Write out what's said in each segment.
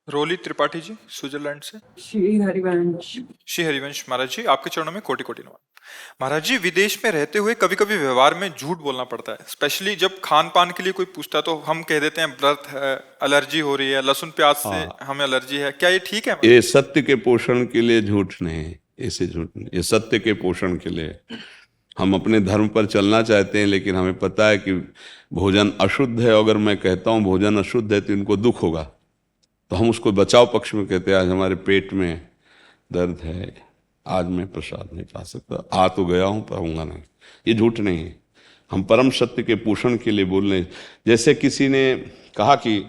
रोली Tripathi ji Switzerland से। श्री हरिवंश। श्री हरिवंश महाराज जी, आपके चरणों में कोटि कोटि नमन। महाराज जी, विदेश में रहते हुए कभी कभी व्यवहार में झूठ बोलना पड़ता है, स्पेशली जब खान पान के लिए कोई पूछता है तो हम कह देते हैं व्रत है, एलर्जी हो रही है, लहसुन प्याज से हाँ, हमें एलर्जी है। क्या ये ठीक है? ये सत्य के पोषण के लिए झूठ नहीं है, ऐसे झूठ नहीं, ये सत्य के पोषण के लिए। हम अपने धर्म पर चलना चाहते हैं, लेकिन हमें पता है कि भोजन अशुद्ध है। अगर मैं कहता हूँ भोजन अशुद्ध है तो इनको दुख होगा, तो हम उसको बचाव पक्ष में कहते हैं आज हमारे पेट में दर्द है, आज मैं प्रसाद नहीं पा सकता, आ तो गया हूँ पाऊंगा नहीं। ये झूठ नहीं है, हम परम सत्य के पोषण के लिए बोल रहे हैं। जैसे किसी ने कहा कि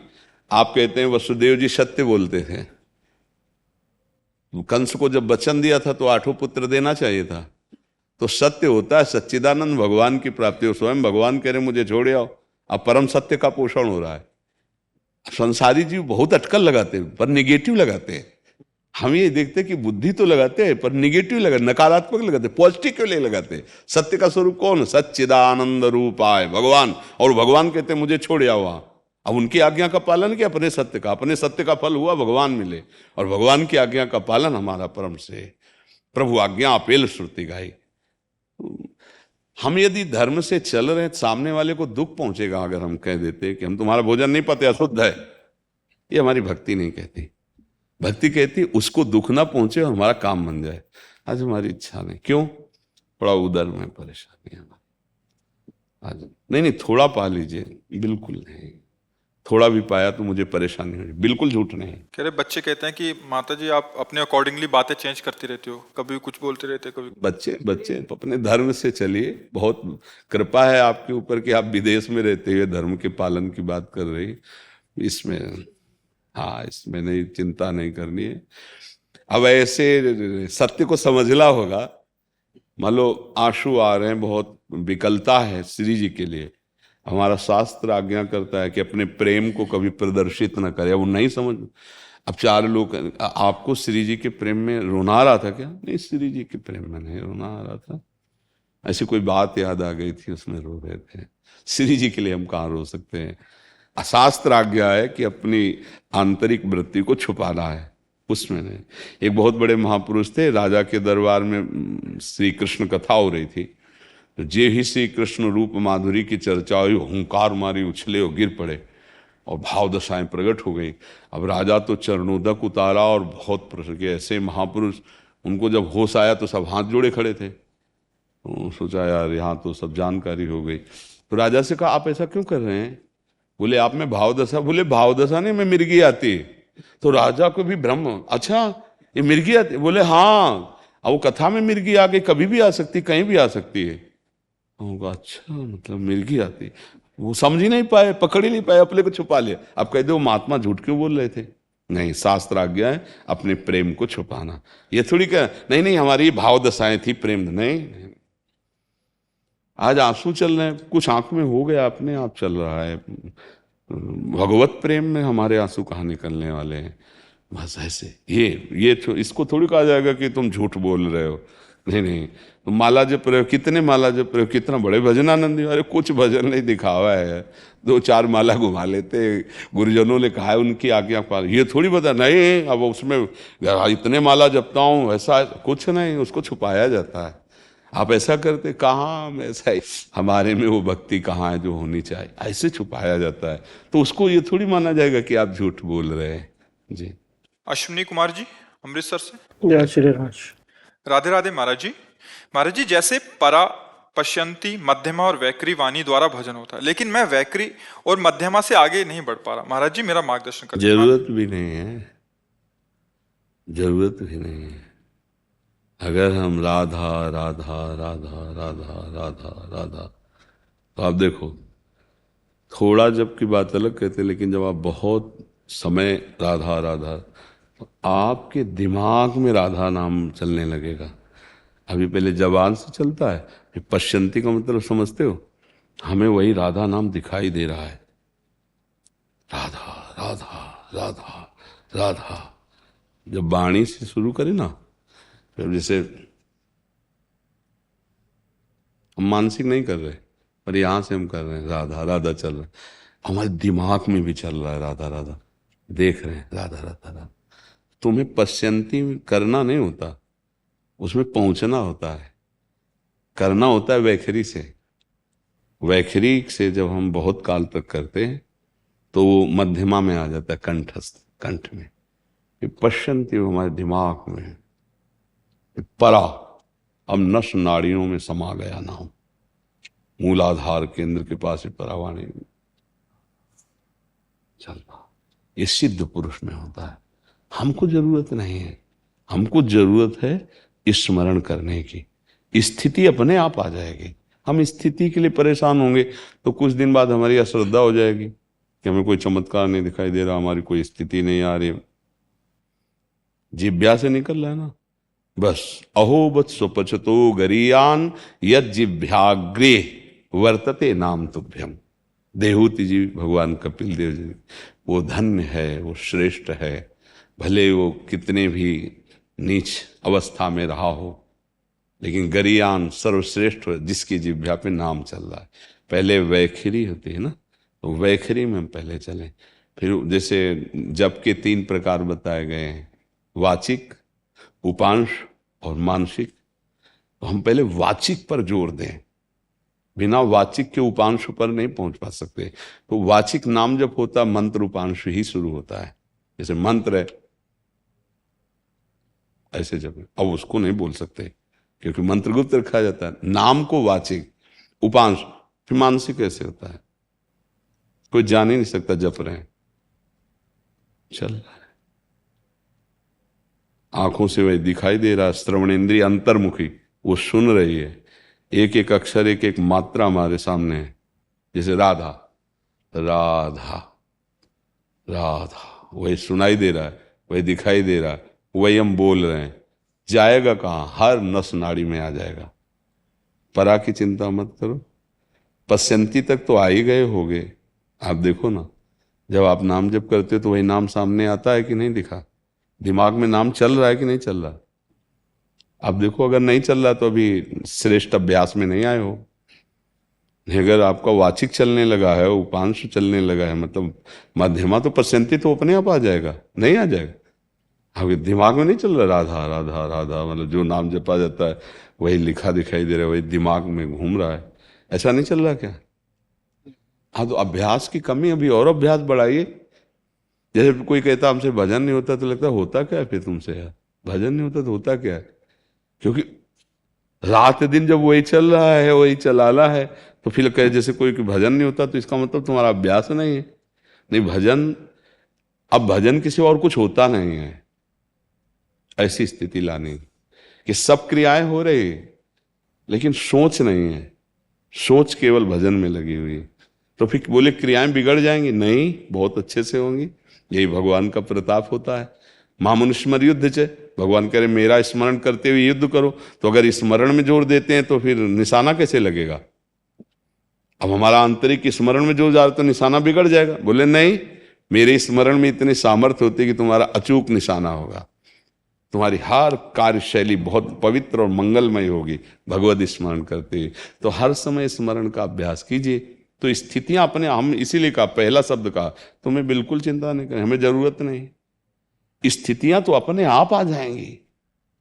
आप कहते हैं वसुदेव जी सत्य बोलते थे, कंस को जब वचन दिया था तो 8 पुत्र देना चाहिए था। तो सत्य होता है सच्चिदानंद भगवान की प्राप्ति हो। स्वयं भगवान कह रहे मुझे छोड़ आओ, अब परम सत्य का पोषण हो रहा है। संसारी जीव बहुत अटकल लगाते हैं पर निगेटिव लगाते हैं। हम ये देखते हैं कि बुद्धि तो लगाते हैं पर निगेटिव लगाते, नकारात्मक लगाते, पॉजिटिव के लिए लगाते। सत्य का स्वरूप कौन? सच्चिदानंद रूपाय भगवान। और भगवान कहते मुझे छोड़ आओ वहां। अब उनकी आज्ञा का पालन किया, अपने सत्य का फल हुआ भगवान मिले। और भगवान की आज्ञा का पालन हमारा परम से। प्रभु आज्ञा अपेल श्रुति गाई। हम यदि धर्म से चल रहे हैं, सामने वाले को दुख पहुंचेगा अगर हम कह देते कि हम तुम्हारा भोजन नहीं पाते, अशुद्ध है। ये हमारी भक्ति नहीं कहती। भक्ति कहती उसको दुख ना पहुंचे और हमारा काम बन जाए। आज हमारी इच्छा नहीं, क्यों? थोड़ा उधर में परेशानी है आज। नहीं, थोड़ा पा लीजिए, बिल्कुल नहीं। थोड़ा भी पाया तो मुझे परेशानी हो, बिल्कुल झूठ नहीं। कह रहे बच्चे कहते हैं कि माता जी आप अपने अकॉर्डिंगली बातें चेंज करती रहती हो, कभी कुछ बोलते रहते, कभी। बच्चे अपने धर्म से चलिए। बहुत कृपा है आपके ऊपर कि आप विदेश में रहते हुए धर्म के पालन की बात कर रही। इसमें हाँ, इसमें नहीं, चिंता नहीं करनी है। अब ऐसे सत्य को समझना होगा। मान लो आंसू आ रहे हैं, बहुत विकलता है श्री जी के लिए, हमारा शास्त्र आज्ञा करता है कि अपने प्रेम को कभी प्रदर्शित न करे। वो नहीं समझ। अब 4 लोग, आपको श्री जी के प्रेम में रोना आ रहा था क्या? नहीं, श्री जी के प्रेम में नहीं रोना आ रहा था, ऐसी कोई बात याद आ गई थी उसमें रो रहे थे। श्री जी के लिए हम कहाँ रो सकते हैं? अशास्त्र आज्ञा है कि अपनी आंतरिक वृत्ति को छुपाना है, उसमें नहीं। एक बहुत बड़े महापुरुष थे, राजा के दरबार में श्री कृष्ण कथा हो रही थी। तो जे ही श्री कृष्ण रूप माधुरी की चर्चा हुई, हुंकार मारी, उछले और गिर पड़े और भाव दशाएं प्रकट हो गई। अब राजा तो चरणोदक उतारा और बहुत प्रसन्न के ऐसे महापुरुष, उनको जब होश आया तो सब हाथ जोड़े खड़े थे। तो सोचा यार यहाँ तो सब जानकारी हो गई। तो राजा से कहा आप ऐसा क्यों कर रहे हैं? बोले आप में भाव दशा। बोले भाव दशा नहीं, मैं मिर्गी आती। तो राजा को भी भ्रम, अच्छा ये मिर्गी आती? बोले हाँ, अब वो कथा में मिर्गी आ गई, कभी भी आ सकती, कहीं भी आ सकती है। अच्छा, मतलब मिर्गी आती। वो समझ ही नहीं पाए, पकड़ ही नहीं पाए, अपने को छुपा लिया। अब कह दो महात्मा झूठ क्यों बोल रहे थे? नहीं, शास्त्र आज्ञा है अपने प्रेम को छुपाना। ये थोड़ी क्या, नहीं हमारी भाव दशाएं थी, प्रेम नहीं। आज आंसू चल रहे हैं, कुछ आंख में हो गया, अपने आप चल रहा है। भगवत प्रेम में हमारे आंसू कहाँ निकलने वाले हैं? बस ऐसे ये इसको थोड़ी कहा जाएगा कि तुम झूठ बोल रहे हो। नहीं, तुम माला जप रहे हो, कितने माला जप रहे हो, कितना बड़े भजनानंदी। अरे कुछ भजन नहीं, दिखावा है, 2-4 माला घुमा लेते। गुरुजनों ने कहा है उनकी आज्ञा पालन, ये थोड़ी बता। नहीं, अब उसमें इतने माला जपता हूँ, ऐसा कुछ नहीं, उसको छुपाया जाता है। आप ऐसा करते, कहाँ ऐसा हमारे में वो भक्ति कहाँ है जो होनी चाहिए? ऐसे छुपाया जाता है, तो उसको ये थोड़ी माना जाएगा कि आप झूठ बोल रहे हैं। जी। अश्विनी कुमार जी अमृतसर से। जय श्री राम। राधे राधे महाराज जी। महाराज जी, जैसे परा, पश्यंती, मध्यमा और वैकरी वाणी द्वारा भजन होता है, लेकिन मैं वैकरी और मध्यमा से आगे नहीं बढ़ पा रहा। महाराज जी मेरा मार्गदर्शन करें। जरूरत भी नहीं है, जरूरत भी नहीं है। अगर हम राधा राधा राधा राधा राधा राधा, तो आप देखो, थोड़ा जब की बात अलग कहते, लेकिन जब आप बहुत समय राधा राधा, तो आपके दिमाग में राधा नाम चलने लगेगा। अभी पहले जबान से चलता है, फिर पश्यंती का मतलब समझते हो? हमें वही राधा नाम दिखाई दे रहा है। राधा राधा राधा राधा, जब वाणी से शुरू करें ना, फिर जैसे हम मानसिक नहीं कर रहे, पर यहां से हम कर रहे हैं, राधा राधा चल रहा है, हमारे दिमाग में भी चल रहा है राधा राधा। देख रहे हैं राधा राधा राधा। तुम्हें पश्यंती करना नहीं होता, उसमें पहुंचना होता है। करना होता है वैखरी से। वैखरी से जब हम बहुत काल तक करते हैं तो वो मध्यमा में आ जाता है, कंठस्थ, कंठ में। ये पश्यंती हमारे दिमाग में है। ये परा अब नस नाड़ियों में समा गया नाम, मूलाधार केंद्र के पास ही परावाणी चल रहा। ये सिद्ध पुरुष में होता है। हमको जरूरत नहीं है, हमको जरूरत है स्मरण करने की। स्थिति अपने आप आ जाएगी। हम स्थिति के लिए परेशान होंगे तो कुछ दिन बाद हमारी अश्रद्धा हो जाएगी कि हमें कोई चमत्कार नहीं दिखाई दे रहा, हमारी कोई स्थिति नहीं आ रही। जिब्या से निकल रहा है ना, बस अहोबत स्वपचतो गरीयान यद जिभ्याग्रे वर्तते नाम तुभ्यम। देहूति जी भगवान कपिल देव जी, वो धन्य है, वो श्रेष्ठ है, भले वो कितने भी नीच अवस्था में रहा हो, लेकिन गरियान सर्वश्रेष्ठ जिसकी जिह्वा पे नाम चल रहा है। पहले वैखरी होती है ना, तो वैखरी में हम पहले चलें। फिर जैसे जप के 3 प्रकार बताए गए हैं, वाचिक, उपांश और मानसिक। तो हम पहले वाचिक पर जोर दें, बिना वाचिक के उपांश पर नहीं पहुंच पा सकते। तो वाचिक नाम जब होता मंत्र उपांश ही शुरू होता है। जैसे मंत्र है ऐसे जब, अब उसको नहीं बोल सकते क्योंकि मंत्र गुप्त रखा जाता है। नाम को वाचिक, उपांश, फिर मानसिक कैसे होता है, कोई जान ही नहीं सकता। जप रहे हैं, चल रहा है, आंखों से वही दिखाई दे रहा है। श्रवण इंद्रिय अंतर्मुखी, वो सुन रही है। एक एक अक्षर, एक एक मात्रा हमारे सामने है। जैसे राधा राधा राधा, वही सुनाई दे रहा है, वही दिखाई दे रहा है, वही हम बोल रहे हैं। जाएगा कहाँ? हर नस नाड़ी में आ जाएगा। परा की चिंता मत करो, पश्यंती तक तो आ ही गए होगे। आप देखो ना, जब आप नाम जप करते हो तो वही नाम सामने आता है कि नहीं दिखा? दिमाग में नाम चल रहा है कि नहीं चल रहा? आप देखो, अगर नहीं चल रहा तो अभी श्रेष्ठ अभ्यास में नहीं आए हो। अगर आपका वाचिक चलने लगा है, उपांश चलने लगा है, मतलब मध्यमा, तो पश्यंती तो अपने आप आ जाएगा, नहीं आ जाएगा? आपके दिमाग में नहीं चल रहा राधा राधा राधा, मतलब जो नाम जपा जाता है वही लिखा दिखाई दे रहा है, वही दिमाग में घूम रहा है, ऐसा नहीं चल रहा क्या? हाँ, तो अभ्यास की कमी, अभी और अभ्यास बढ़ाइए। जैसे कोई कहता हमसे भजन नहीं होता, तो लगता है होता क्या है फिर तुमसे यार? भजन नहीं होता तो होता क्या है? क्योंकि रात दिन जब वही चल रहा है, वही चलाना है, तो फिर कहे जैसे कोई भजन नहीं होता तो इसका मतलब तुम्हारा अभ्यास नहीं है। नहीं, भजन, अब भजन किसी और कुछ होता नहीं है। ऐसी स्थिति लानी कि सब क्रियाएं हो रही लेकिन सोच नहीं है, सोच केवल भजन में लगी हुई। तो फिर बोले क्रियाएं बिगड़ जाएंगी? नहीं, बहुत अच्छे से होंगी। यही भगवान का प्रताप होता है। मामुनुस्मर युद्ध चे, भगवान कह रहे मेरा स्मरण करते हुए युद्ध करो। तो अगर स्मरण में जोर देते हैं तो फिर निशाना कैसे लगेगा? अब हमारा आंतरिक स्मरण में जोर जा रहा तो निशाना बिगड़ जाएगा। बोले नहीं, मेरे स्मरण में इतनी सामर्थ्य होती है कि तुम्हारा अचूक निशाना होगा, तुम्हारी हर कार्यशैली बहुत पवित्र और मंगलमय होगी भगवत स्मरण करते हुए। तो हर समय स्मरण का अभ्यास कीजिए, तो स्थितियां अपने, हम इसीलिए कहा, पहला शब्द कहा, तुम्हें बिल्कुल चिंता नहीं करनी, हमें जरूरत नहीं। स्थितियां तो अपने आप आ जाएंगी,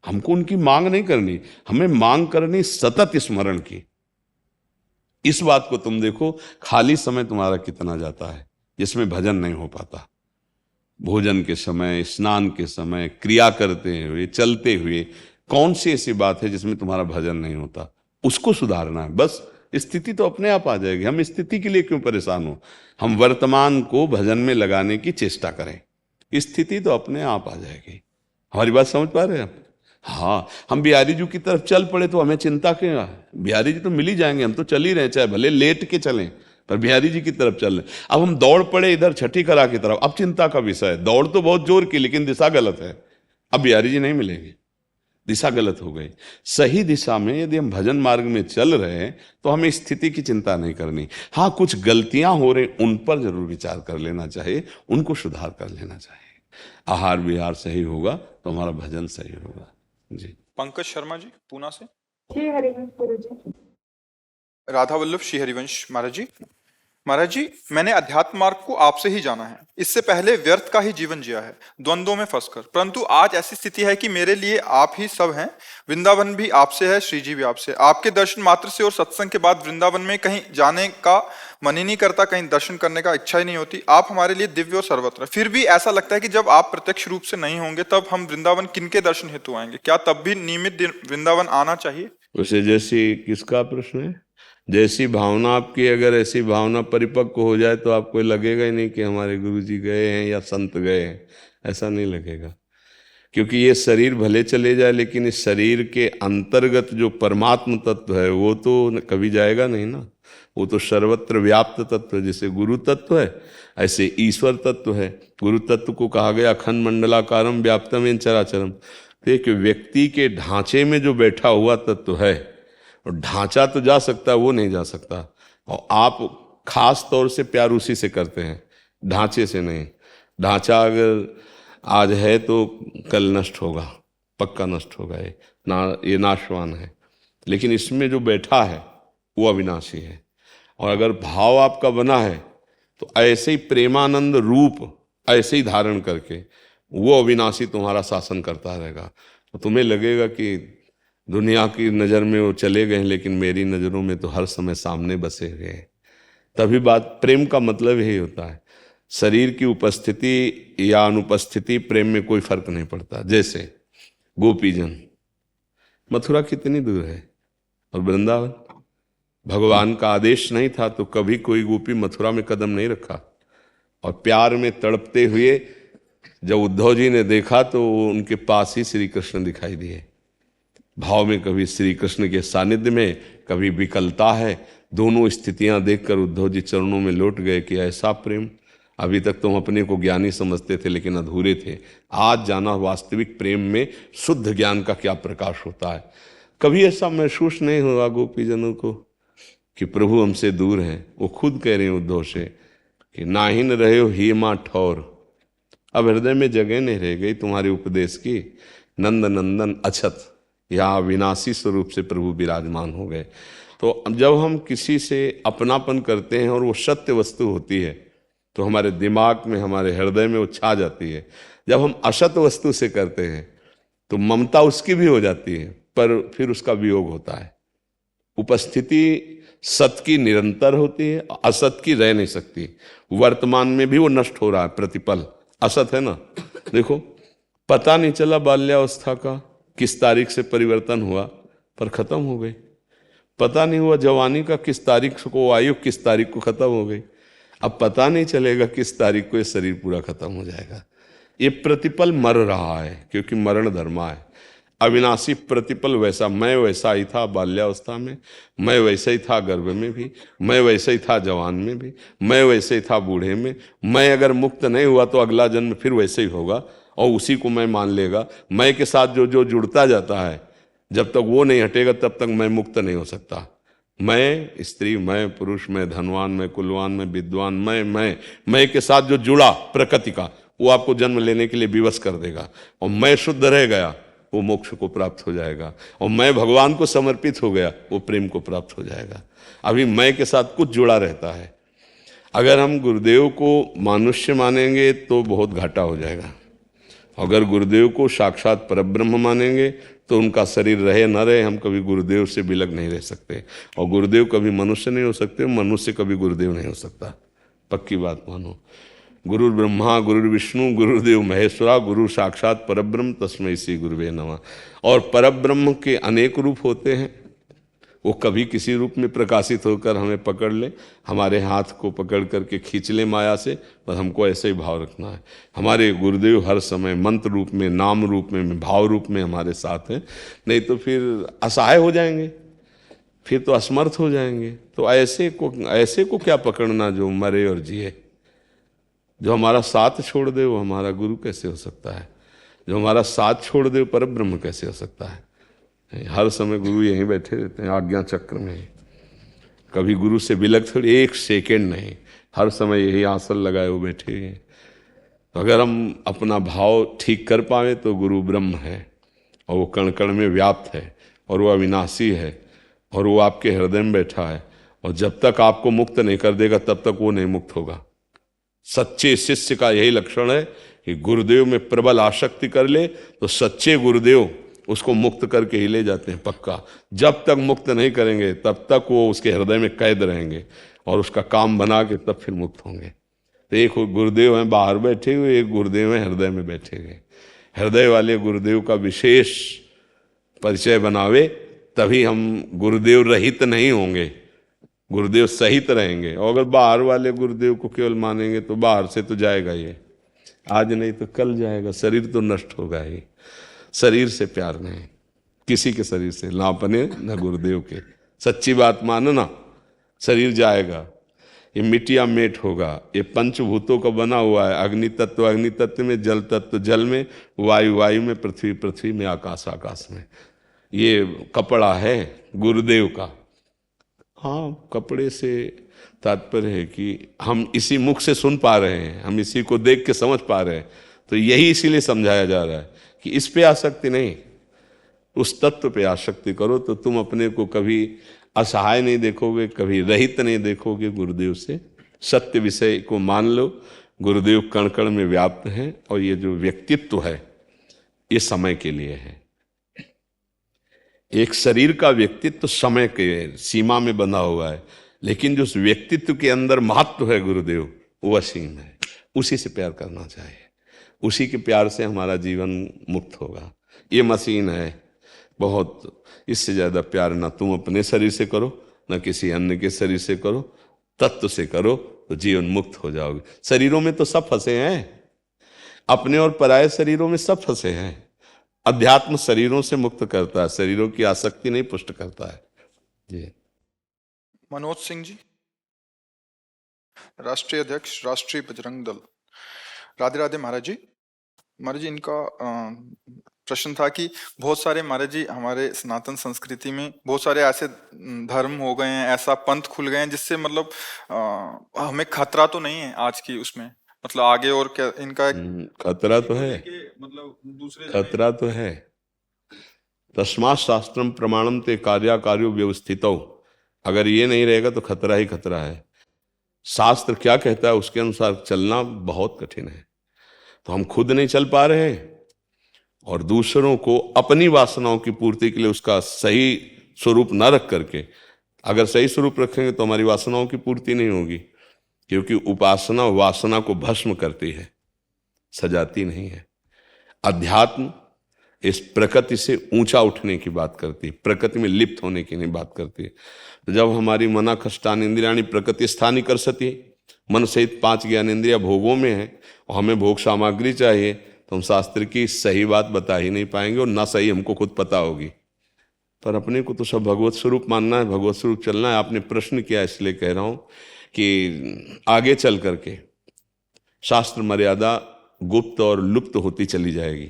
हमको उनकी मांग नहीं करनी, हमें मांग करनी सतत स्मरण की। इस बात को तुम देखो, खाली समय तुम्हारा कितना जाता है जिसमें भजन नहीं हो पाता। भोजन के समय, स्नान के समय, क्रिया करते हुए, चलते हुए, कौन सी ऐसी बात है जिसमें तुम्हारा भजन नहीं होता? उसको सुधारना है बस। स्थिति तो अपने आप आ जाएगी, हम स्थिति के लिए क्यों परेशान हो? हम वर्तमान को भजन में लगाने की चेष्टा करें, स्थिति तो अपने आप आ जाएगी। हमारी बात समझ पा रहे हैं आप? हाँ, हम बिहारी जी की तरफ चल पड़े तो हमें चिंता क्यों? बिहारी जी तो मिल ही जाएंगे, हम तो चल ही रहे, चाहे भले लेट के चलें, पर बिहारी जी की तरफ चल रहे। अब हम दौड़ पड़े इधर छठी कला की तरफ, अब चिंता का विषय है। दौड़ तो बहुत जोर की, लेकिन दिशा गलत है। अब बिहारी जी नहीं मिलेंगे, दिशा गलत हो गई। सही दिशा में यदि हम भजन मार्ग में चल रहे हैं तो हमें स्थिति की चिंता नहीं करनी। हाँ, कुछ गलतियां हो रही, उन पर जरूर विचार कर लेना चाहिए, उनको सुधार कर लेना चाहिए। आहार विहार सही होगा तो हमारा भजन सही होगा। जी। पंकज शर्मा जी पूना से। श्री हरिवंश गुरु जी। राधा वल्लभ श्री हरिवंश महाराज जी। महाराज जी, मैंने अध्यात्म मार्ग को आपसे ही जाना है। इससे पहले व्यर्थ का ही जीवन जिया है, द्वंद्वों में फंसकर। परंतु आज ऐसी स्थिति है कि मेरे लिए आप ही सब हैं। वृंदावन भी आपसे है, श्री जी भी आपसे। आपके दर्शन मात्र से और सत्संग के बाद वृंदावन में कहीं जाने का मन ही नहीं करता, कहीं दर्शन करने का इच्छा ही नहीं होती। आप हमारे लिए दिव्य और सर्वत्र। फिर भी ऐसा लगता है कि जब आप प्रत्यक्ष रूप से नहीं होंगे तब हम वृंदावन किनके दर्शन हेतु आएंगे? क्या तब भी नियमित वृंदावन आना चाहिए? उसे जैसी किसका प्रश्न है? जैसी भावना आपकी, अगर ऐसी भावना परिपक्व हो जाए तो आपको लगेगा ही नहीं कि हमारे गुरु जी गए हैं या संत गए हैं, ऐसा नहीं लगेगा। क्योंकि ये शरीर भले चले जाए लेकिन इस शरीर के अंतर्गत जो परमात्म तत्व है वो तो कभी जाएगा नहीं ना। वो तो सर्वत्र व्याप्त तत्व है। जैसे गुरु तत्व है ऐसे ईश्वर तत्व है। गुरु तत्व को कहा गया अखंड मंडलाकारम व्याप्तम येन चराचरम। तो एक व्यक्ति के ढांचे में जो बैठा हुआ तत्व है, और ढांचा तो जा सकता है, वो नहीं जा सकता। और आप खास तौर से प्यार उसी से करते हैं, ढांचे से नहीं। ढांचा अगर आज है तो कल नष्ट होगा, पक्का नष्ट होगा। ये नाशवान है। लेकिन इसमें जो बैठा है वो अविनाशी है। और अगर भाव आपका बना है तो ऐसे ही प्रेमानंद रूप ऐसे ही धारण करके वो अविनाशी तुम्हारा शासन करता रहेगा। तो तुम्हें लगेगा कि दुनिया की नज़र में वो चले गए, लेकिन मेरी नज़रों में तो हर समय सामने बसे हुए हैं। तभी बात, प्रेम का मतलब यही होता है। शरीर की उपस्थिति या अनुपस्थिति प्रेम में कोई फर्क नहीं पड़ता। जैसे गोपीजन, मथुरा कितनी दूर है और वृंदावन, भगवान का आदेश नहीं था तो कभी कोई गोपी मथुरा में कदम नहीं रखा। और प्यार में तड़पते हुए जब उद्धव जी ने देखा तो उनके पास ही श्री कृष्ण दिखाई दिए। भाव में कभी श्री कृष्ण के सानिध्य में, कभी विकलता है। दोनों स्थितियां देखकर उद्धव जी चरणों में लौट गए कि ऐसा प्रेम, अभी तक तुम अपने को ज्ञानी समझते थे लेकिन अधूरे थे। आज जाना वास्तविक प्रेम में शुद्ध ज्ञान का क्या प्रकाश होता है। कभी ऐसा महसूस नहीं हुआ गोपीजनों को कि प्रभु हमसे दूर हैं। वो खुद कह रहे हैं उद्धव से कि नाहिन रहे हो ही माँ ठौर, अब हृदय में जगह नहीं रह गई तुम्हारे उपदेश की। नंद नंदन अछत, यहाँ विनाशी स्वरूप से प्रभु विराजमान हो गए। तो जब हम किसी से अपनापन करते हैं और वो सत्य वस्तु होती है तो हमारे दिमाग में, हमारे हृदय में वो छा जाती है। जब हम असत वस्तु से करते हैं तो ममता उसकी भी हो जाती है, पर फिर उसका वियोग होता है। उपस्थिति सत की निरंतर होती है, असत की रह नहीं सकती। वर्तमान में भी वो नष्ट हो रहा है प्रतिपल। असत है ना, देखो पता नहीं चला बाल्यावस्था का किस तारीख से परिवर्तन हुआ, पर खत्म हो गई। पता नहीं हुआ जवानी का किस तारीख को आयु, किस तारीख को खत्म हो गई। अब पता नहीं चलेगा किस तारीख को ये शरीर पूरा खत्म हो जाएगा। ये प्रतिपल मर रहा है क्योंकि मरण धर्मा है। अविनाशी प्रतिपल वैसा, मैं वैसा ही था बाल्यावस्था में, मैं वैसे ही था गर्भ में भी, मैं वैसे ही था जवान में भी, मैं वैसे ही था बूढ़े में। मैं अगर मुक्त नहीं हुआ तो अगला जन्म फिर वैसे ही होगा और उसी को मैं मान लेगा। मैं के साथ जो जो जुड़ता जाता है, जब तक वो नहीं हटेगा तब तक मैं मुक्त नहीं हो सकता। मैं स्त्री, मैं पुरुष, मैं धनवान, मैं कुलवान, मैं विद्वान, मैं के साथ जो जुड़ा प्रकृति का, वो आपको जन्म लेने के लिए विवश कर देगा। और मैं शुद्ध रह गया, वो मोक्ष को प्राप्त हो जाएगा। और मैं भगवान को समर्पित हो गया, वो प्रेम को प्राप्त हो जाएगा। अभी मैं के साथ कुछ जुड़ा रहता है। अगर हम गुरुदेव को मनुष्य मानेंगे तो बहुत घाटा हो जाएगा। अगर गुरुदेव को साक्षात परब्रह्म मानेंगे तो उनका शरीर रहे न रहे, हम कभी गुरुदेव से बिलग नहीं रह सकते। और गुरुदेव कभी मनुष्य नहीं हो सकते, मनुष्य कभी गुरुदेव नहीं हो सकता। पक्की बात मानो। गुरु ब्रह्मा गुरु विष्णु गुरुदेव महेश्वरा, गुरु साक्षात परब्रह्म तस्मै श्री गुरुवे नमः। और परब्रह्म के अनेक रूप होते हैं। वो कभी किसी रूप में प्रकाशित होकर हमें पकड़ ले, हमारे हाथ को पकड़ करके खींच ले माया से, पर हमको ऐसे ही भाव रखना है। हमारे गुरुदेव हर समय मंत्र रूप में, नाम रूप में, भाव रूप में हमारे साथ हैं। नहीं तो फिर असहाय हो जाएंगे, फिर तो असमर्थ हो जाएंगे। तो ऐसे को क्या पकड़ना जो मरे और जिए। जो हमारा साथ छोड़ दे वो हमारा गुरु कैसे हो सकता है? जो हमारा साथ छोड़ दे वो परब्रह्म कैसे हो सकता है? हर समय गुरु यहीं बैठे रहते हैं आज्ञा चक्र में। कभी गुरु से बिलग थोड़ी एक सेकेंड नहीं, हर समय यही आसन लगाए वो बैठे हैं। तो अगर हम अपना भाव ठीक कर पाए तो गुरु ब्रह्म है और वो कण कण में व्याप्त है और वो अविनाशी है और वो आपके हृदय में बैठा है और जब तक आपको मुक्त नहीं कर देगा तब तक वो नहीं मुक्त होगा। सच्चे शिष्य का यही लक्षण है कि गुरुदेव में प्रबल आसक्ति कर ले तो सच्चे गुरुदेव उसको मुक्त करके ही ले जाते हैं पक्का। जब तक मुक्त नहीं करेंगे तब तक वो उसके हृदय में कैद रहेंगे और उसका काम बना के तब फिर मुक्त होंगे। तो एक गुरुदेव हैं बाहर बैठे हुए, एक गुरुदेव हैं हृदय में बैठे हुए। हृदय वाले गुरुदेव का विशेष परिचय बनावे तभी हम गुरुदेव रहित नहीं होंगे, गुरुदेव सहित रहेंगे। और अगर बाहर वाले गुरुदेव को केवल मानेंगे तो बाहर से तो जाएगा ये, आज नहीं तो कल जाएगा, शरीर तो नष्ट होगा ही। शरीर से प्यार नहीं, किसी के शरीर से, ना अपने ना गुरुदेव के। सच्ची बात मानना, शरीर जाएगा, ये मिट्टिया मेट होगा, ये पंचभूतों का बना हुआ है। अग्नि तत्व में, जल तत्व जल में, वायु में, पृथ्वी में, आकाश में। ये कपड़ा है गुरुदेव का। हाँ, कपड़े से तात्पर्य है कि हम इसी मुख से सुन पा रहे हैं, हम इसी को देख के समझ पा रहे हैं। तो यही इसीलिए समझाया जा रहा है कि इस पे आसक्ति नहीं, उस तत्व पे आसक्ति करो तो तुम अपने को कभी असहाय नहीं देखोगे, कभी रहित नहीं देखोगे गुरुदेव से। सत्य विषय को मान लो, गुरुदेव कण कण में व्याप्त हैं और ये जो व्यक्तित्व है ये समय के लिए है। एक शरीर का व्यक्तित्व समय के सीमा में बंधा हुआ है, लेकिन जो व्यक्तित्व के अंदर महत्व है गुरुदेव वो असीम है। उसी से प्यार करना चाहिए, उसी के प्यार से हमारा जीवन मुक्त होगा। ये मशीन है बहुत, इससे ज़्यादा प्यार ना तुम अपने शरीर से करो ना किसी अन्य के शरीर से करो, तत्व से करो तो जीवन मुक्त हो जाओगे। शरीरों में तो सब फंसे हैं, अपने और पराये शरीरों में सब फंसे हैं। अध्यात्म शरीरों से मुक्त करता है, शरीरों की आसक्ति नहीं पुष्ट करता है। जी मनोज सिंह जी, राष्ट्रीय अध्यक्ष राष्ट्रीय बजरंग दल। राधे राधे महाराज जी। महाराज जी, इनका प्रश्न था कि बहुत सारे महाराज जी हमारे सनातन संस्कृति में बहुत सारे ऐसे धर्म हो गए हैं, ऐसा पंथ खुल गए हैं जिससे मतलब हमें खतरा तो नहीं है आज की उसमें, मतलब आगे और क्या इनका खतरा तो है, मतलब दूसरे खतरा तो है। तस्मात् शास्त्रम प्रमाणम ते कार्याकार्यो व्यवस्थितो, अगर ये नहीं रहेगा तो खतरा ही खतरा है। शास्त्र क्या कहता है उसके अनुसार चलना बहुत कठिन है। तो हम खुद नहीं चल पा रहे हैं और दूसरों को अपनी वासनाओं की पूर्ति के लिए उसका सही स्वरूप न रख करके, अगर सही स्वरूप रखेंगे तो हमारी वासनाओं की पूर्ति नहीं होगी, क्योंकि उपासना वासना को भस्म करती है, सजाती नहीं है। अध्यात्म इस प्रकृति से ऊंचा उठने की बात करती है, प्रकृति में लिप्त होने की नहीं बात करती है। तो जब हमारी मना खष्टान इंद्रियाणी प्रकृति स्थानी कर सती, मन सहित 5 ज्ञान इंद्रिया भोगों में है और हमें भोग सामग्री चाहिए, तो हम शास्त्र की सही बात बता ही नहीं पाएंगे और ना सही हमको खुद पता होगी। पर अपने को तो सब भगवत स्वरूप मानना है, भगवत स्वरूप चलना है। आपने प्रश्न किया इसलिए कह रहा हूं कि आगे चल करके शास्त्र मर्यादा गुप्त और लुप्त होती चली जाएगी।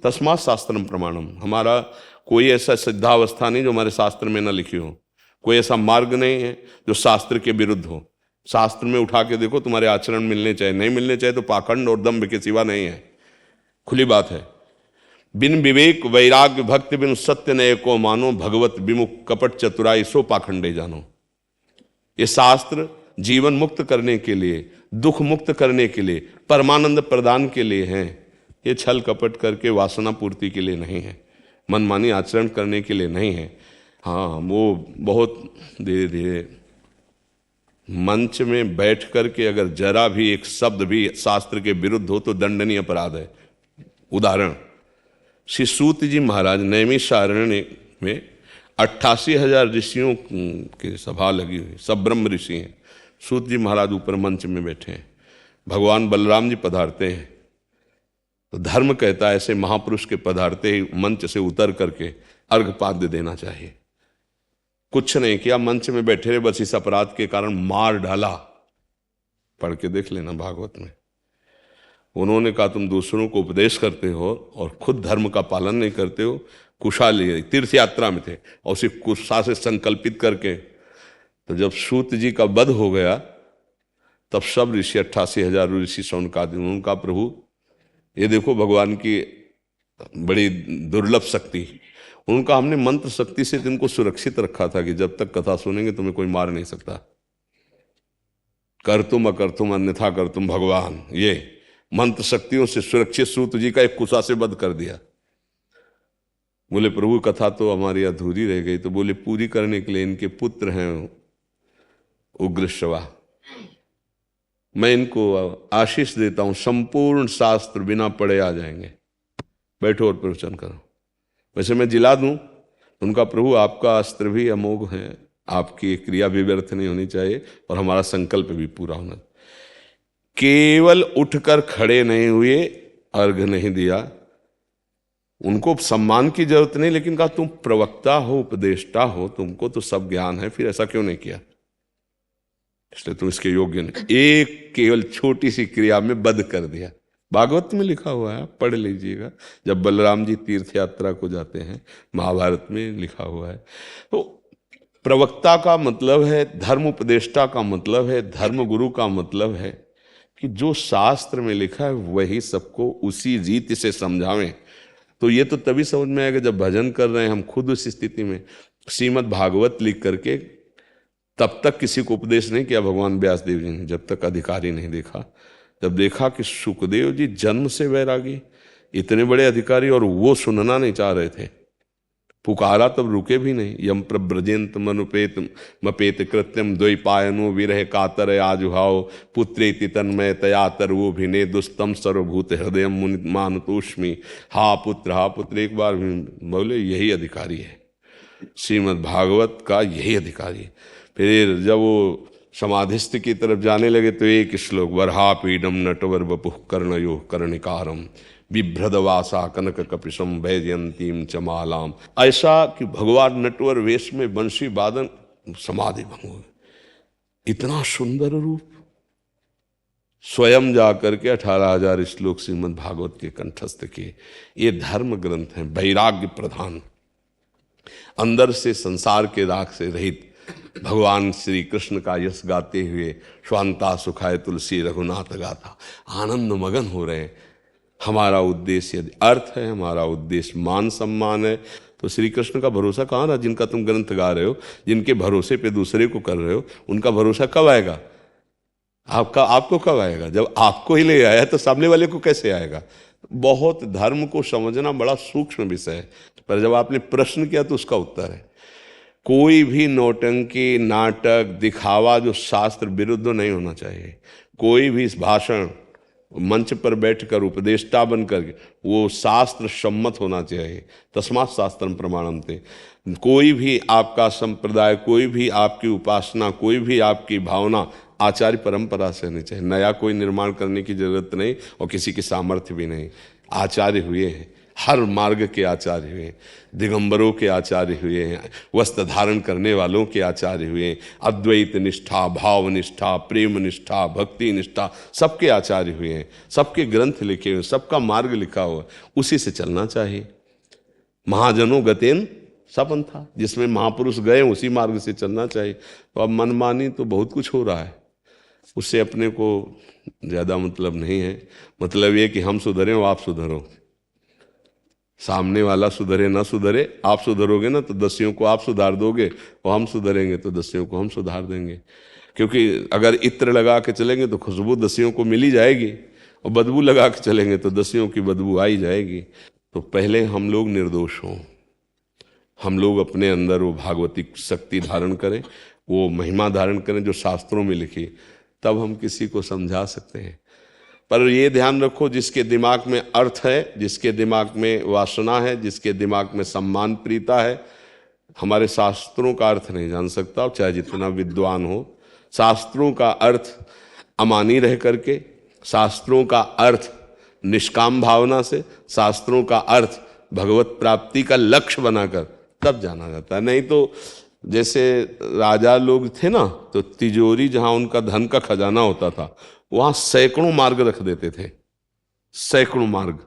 तस्मात् शास्त्रम प्रमाणम, हमारा कोई ऐसा सिद्धावस्था नहीं जो हमारे शास्त्र में न लिखी हो, कोई ऐसा मार्ग नहीं है जो शास्त्र के विरुद्ध हो। शास्त्र में उठा के देखो, तुम्हारे आचरण मिलने चाहिए, नहीं मिलने चाहिए तो पाखंड और दंभ के सिवा नहीं है, खुली बात है। बिन विवेक वैराग्य भक्ति बिन सत्य नय को मानो, भगवत विमुख कपट चतुराई सो पाखंडे जानो। ये शास्त्र जीवन मुक्त करने के लिए, दुख मुक्त करने के लिए, परमानंद प्रदान के लिए हैं। ये छल कपट करके वासना पूर्ति के लिए नहीं है, मनमानी आचरण करने के लिए नहीं है। हाँ, वो बहुत धीरे धीरे मंच में बैठ करके अगर जरा भी एक शब्द भी शास्त्र के विरुद्ध हो तो दंडनीय अपराध है। उदाहरण, श्री सूत जी महाराज नैमिषारण्य में 88,000 ऋषियों की सभा लगी हुई, सब ब्रह्म ऋषि हैं। सूत जी महाराज ऊपर मंच में बैठे हैं, भगवान बलराम जी पधारते हैं। तो धर्म कहता है ऐसे महापुरुष के पधारते ही मंच से उतर करके अर्घपाद्य देना चाहिए। कुछ नहीं किया, मंच में बैठे रहे, बस इस अपराध के कारण मार डाला। पढ़ के देख लेना भागवत में। उन्होंने कहा तुम दूसरों को उपदेश करते हो और खुद धर्म का पालन नहीं करते हो। कुशा लिए तीर्थ यात्रा में थे और उसी कुशा से संकल्पित करके, तो जब सूत जी का वध हो गया तब सब ऋषि 88,000 ऋषि से उनका प्रभु ये देखो भगवान की बड़ी दुर्लभ शक्ति, उनका हमने मंत्र शक्ति से इनको सुरक्षित रखा था कि जब तक कथा सुनेंगे तुम्हें कोई मार नहीं सकता। कर तुम अकर तुम अन्यथा कर तुम भगवान, ये मंत्र शक्तियों से सुरक्षित सूत जी का एक कुशा से वध कर दिया। बोले प्रभु कथा तो हमारी अधूरी रह गई। तो बोले पूरी करने के लिए इनके पुत्र हैं उग्रश्रवा, मैं इनको आशीष देता हूं, संपूर्ण शास्त्र बिना पढ़े आ जाएंगे, बैठो और प्रवचन करो। वैसे मैं जिला दूं उनका, प्रभु आपका अस्त्र भी अमोघ है, आपकी क्रिया भी व्यर्थ नहीं होनी चाहिए और हमारा संकल्प भी पूरा होना। केवल उठकर खड़े नहीं हुए, अर्घ नहीं दिया, उनको सम्मान की जरूरत नहीं, लेकिन कहा तुम प्रवक्ता हो, उपदेष्टा हो, तुमको तो सब ज्ञान है, फिर ऐसा क्यों नहीं किया, इसलिए तुम इसके योग्य नहीं। एक केवल छोटी सी क्रिया में वध कर दिया। भागवत में लिखा हुआ है, पढ़ लीजिएगा, जब बलराम जी तीर्थ यात्रा को जाते हैं, महाभारत में लिखा हुआ है। तो प्रवक्ता का मतलब है, धर्म उपदेष्टा का मतलब है, धर्म गुरु का मतलब है कि जो शास्त्र में लिखा है वही सबको उसी रीति से समझावें। तो ये तो तभी समझ में आएगा जब भजन कर रहे हैं हम खुद उस स्थिति में। श्रीमद् भागवत लिख करके तब तक किसी को उपदेश नहीं किया भगवान व्यास देव जी ने, जब तक अधिकारी नहीं देखा। जब देखा कि सुखदेव जी जन्म से वैरागी, इतने बड़े अधिकारी, और वो सुनना नहीं चाह रहे थे, पुकारा तब रुके भी नहीं। यम प्रव्रजेंत मनुपेत मपेत कृत्यम द्वैपायनो विरह कातर आजुहाओ पुत्रेति तन्मय तयातर वो भिने दुस्तम सर्वभूत हृदय मुनि मानतोष्मी। हा पुत्र एक बार भी बोले, यही अधिकारी है श्रीमद् भागवत का, यही अधिकारी है। फिर जब वो समाधिस्थ की तरफ जाने लगे तो एक श्लोक, वरहा पीडम नटवर वपुः कर्णयो कर्णिकारम बिभ्रदवासा कनक कपिशम वैजयंतीम चमालाम। ऐसा कि भगवान नटवर वेश में बंशी वादन समाधि भंग हो, इतना सुंदर रूप। स्वयं जाकर के 18,000 श्लोक श्रीमद् भागवत के कंठस्थ किए। ये धर्म ग्रंथ हैं, वैराग्य प्रधान, अंदर से संसार के राग से रहित भगवान श्री कृष्ण का यश गाते हुए स्वांता सुखाय तुलसी रघुनाथ गाथा आनंद मगन हो रहे हैं। हमारा उद्देश्य यदि अर्थ है, हमारा उद्देश्य मान सम्मान है, तो श्री कृष्ण का भरोसा कहाँ रहा? जिनका तुम ग्रंथ गा रहे हो, जिनके भरोसे पे दूसरे को कर रहे हो, उनका भरोसा कब आएगा? आपको कब आएगा? जब आपको ही ले आया तो सामने वाले को कैसे आएगा? बहुत धर्म को समझना बड़ा सूक्ष्म विषय है, पर जब आपने प्रश्न किया तो उसका उत्तर है। कोई भी नौटंकी, नाटक, दिखावा जो शास्त्र विरुद्ध नहीं होना चाहिए। कोई भी भाषण मंच पर बैठकर उपदेष्टा बनकर वो शास्त्र सम्मत होना चाहिए। तस्मात् शास्त्रम प्रमाणन्ते। कोई भी आपका संप्रदाय, कोई भी आपकी उपासना, कोई भी आपकी भावना आचार्य परंपरा से होनी चाहिए। नया कोई निर्माण करने की जरूरत नहीं और किसी की सामर्थ्य भी नहीं। आचार्य हुए हैं, हर मार्ग के आचार्य हुए, दिगंबरों के आचार्य हुए हैं, वस्त्र धारण करने वालों के आचार्य हुए, अद्वैत निष्ठा, भाव निष्ठा, प्रेम निष्ठा, भक्ति निष्ठा, सबके आचार्य हुए हैं, सबके ग्रंथ लिखे हुए, सबका मार्ग लिखा हुआ, उसी से चलना चाहिए। महाजनों गतेन सपंथा, जिसमें महापुरुष गए उसी मार्ग से चलना चाहिए। तो अब मनमानी तो बहुत कुछ हो रहा है, उससे अपने को ज़्यादा मतलब नहीं है। मतलब ये कि हम सुधरें और आप सुधरो, सामने वाला सुधरे ना सुधरे, आप सुधरोगे ना तो दसियों को आप सुधार दोगे, और हम सुधरेंगे तो दसियों को हम सुधार देंगे। क्योंकि अगर इत्र लगा के चलेंगे तो खुशबू दसियों को मिली जाएगी, और बदबू लगा के चलेंगे तो दसियों की बदबू आई जाएगी। तो पहले हम लोग निर्दोष हों, हम लोग अपने अंदर वो भागवती शक्ति धारण करें, वो महिमा धारण करें जो शास्त्रों में लिखी, तब हम किसी को समझा सकते हैं। पर ये ध्यान रखो, जिसके दिमाग में अर्थ है, जिसके दिमाग में वासना है, जिसके दिमाग में सम्मान प्रीता है, हमारे शास्त्रों का अर्थ नहीं जान सकता, चाहे जितना विद्वान हो। शास्त्रों का अर्थ अमानी रह करके, शास्त्रों का अर्थ निष्काम भावना से, शास्त्रों का अर्थ भगवत प्राप्ति का लक्ष्य बनाकर तब जाना जाता है। नहीं तो जैसे राजा लोग थे ना, तो तिजोरी जहाँ उनका धन का खजाना होता था, वहाँ सैकड़ों मार्ग रख देते थे, सैकड़ों मार्ग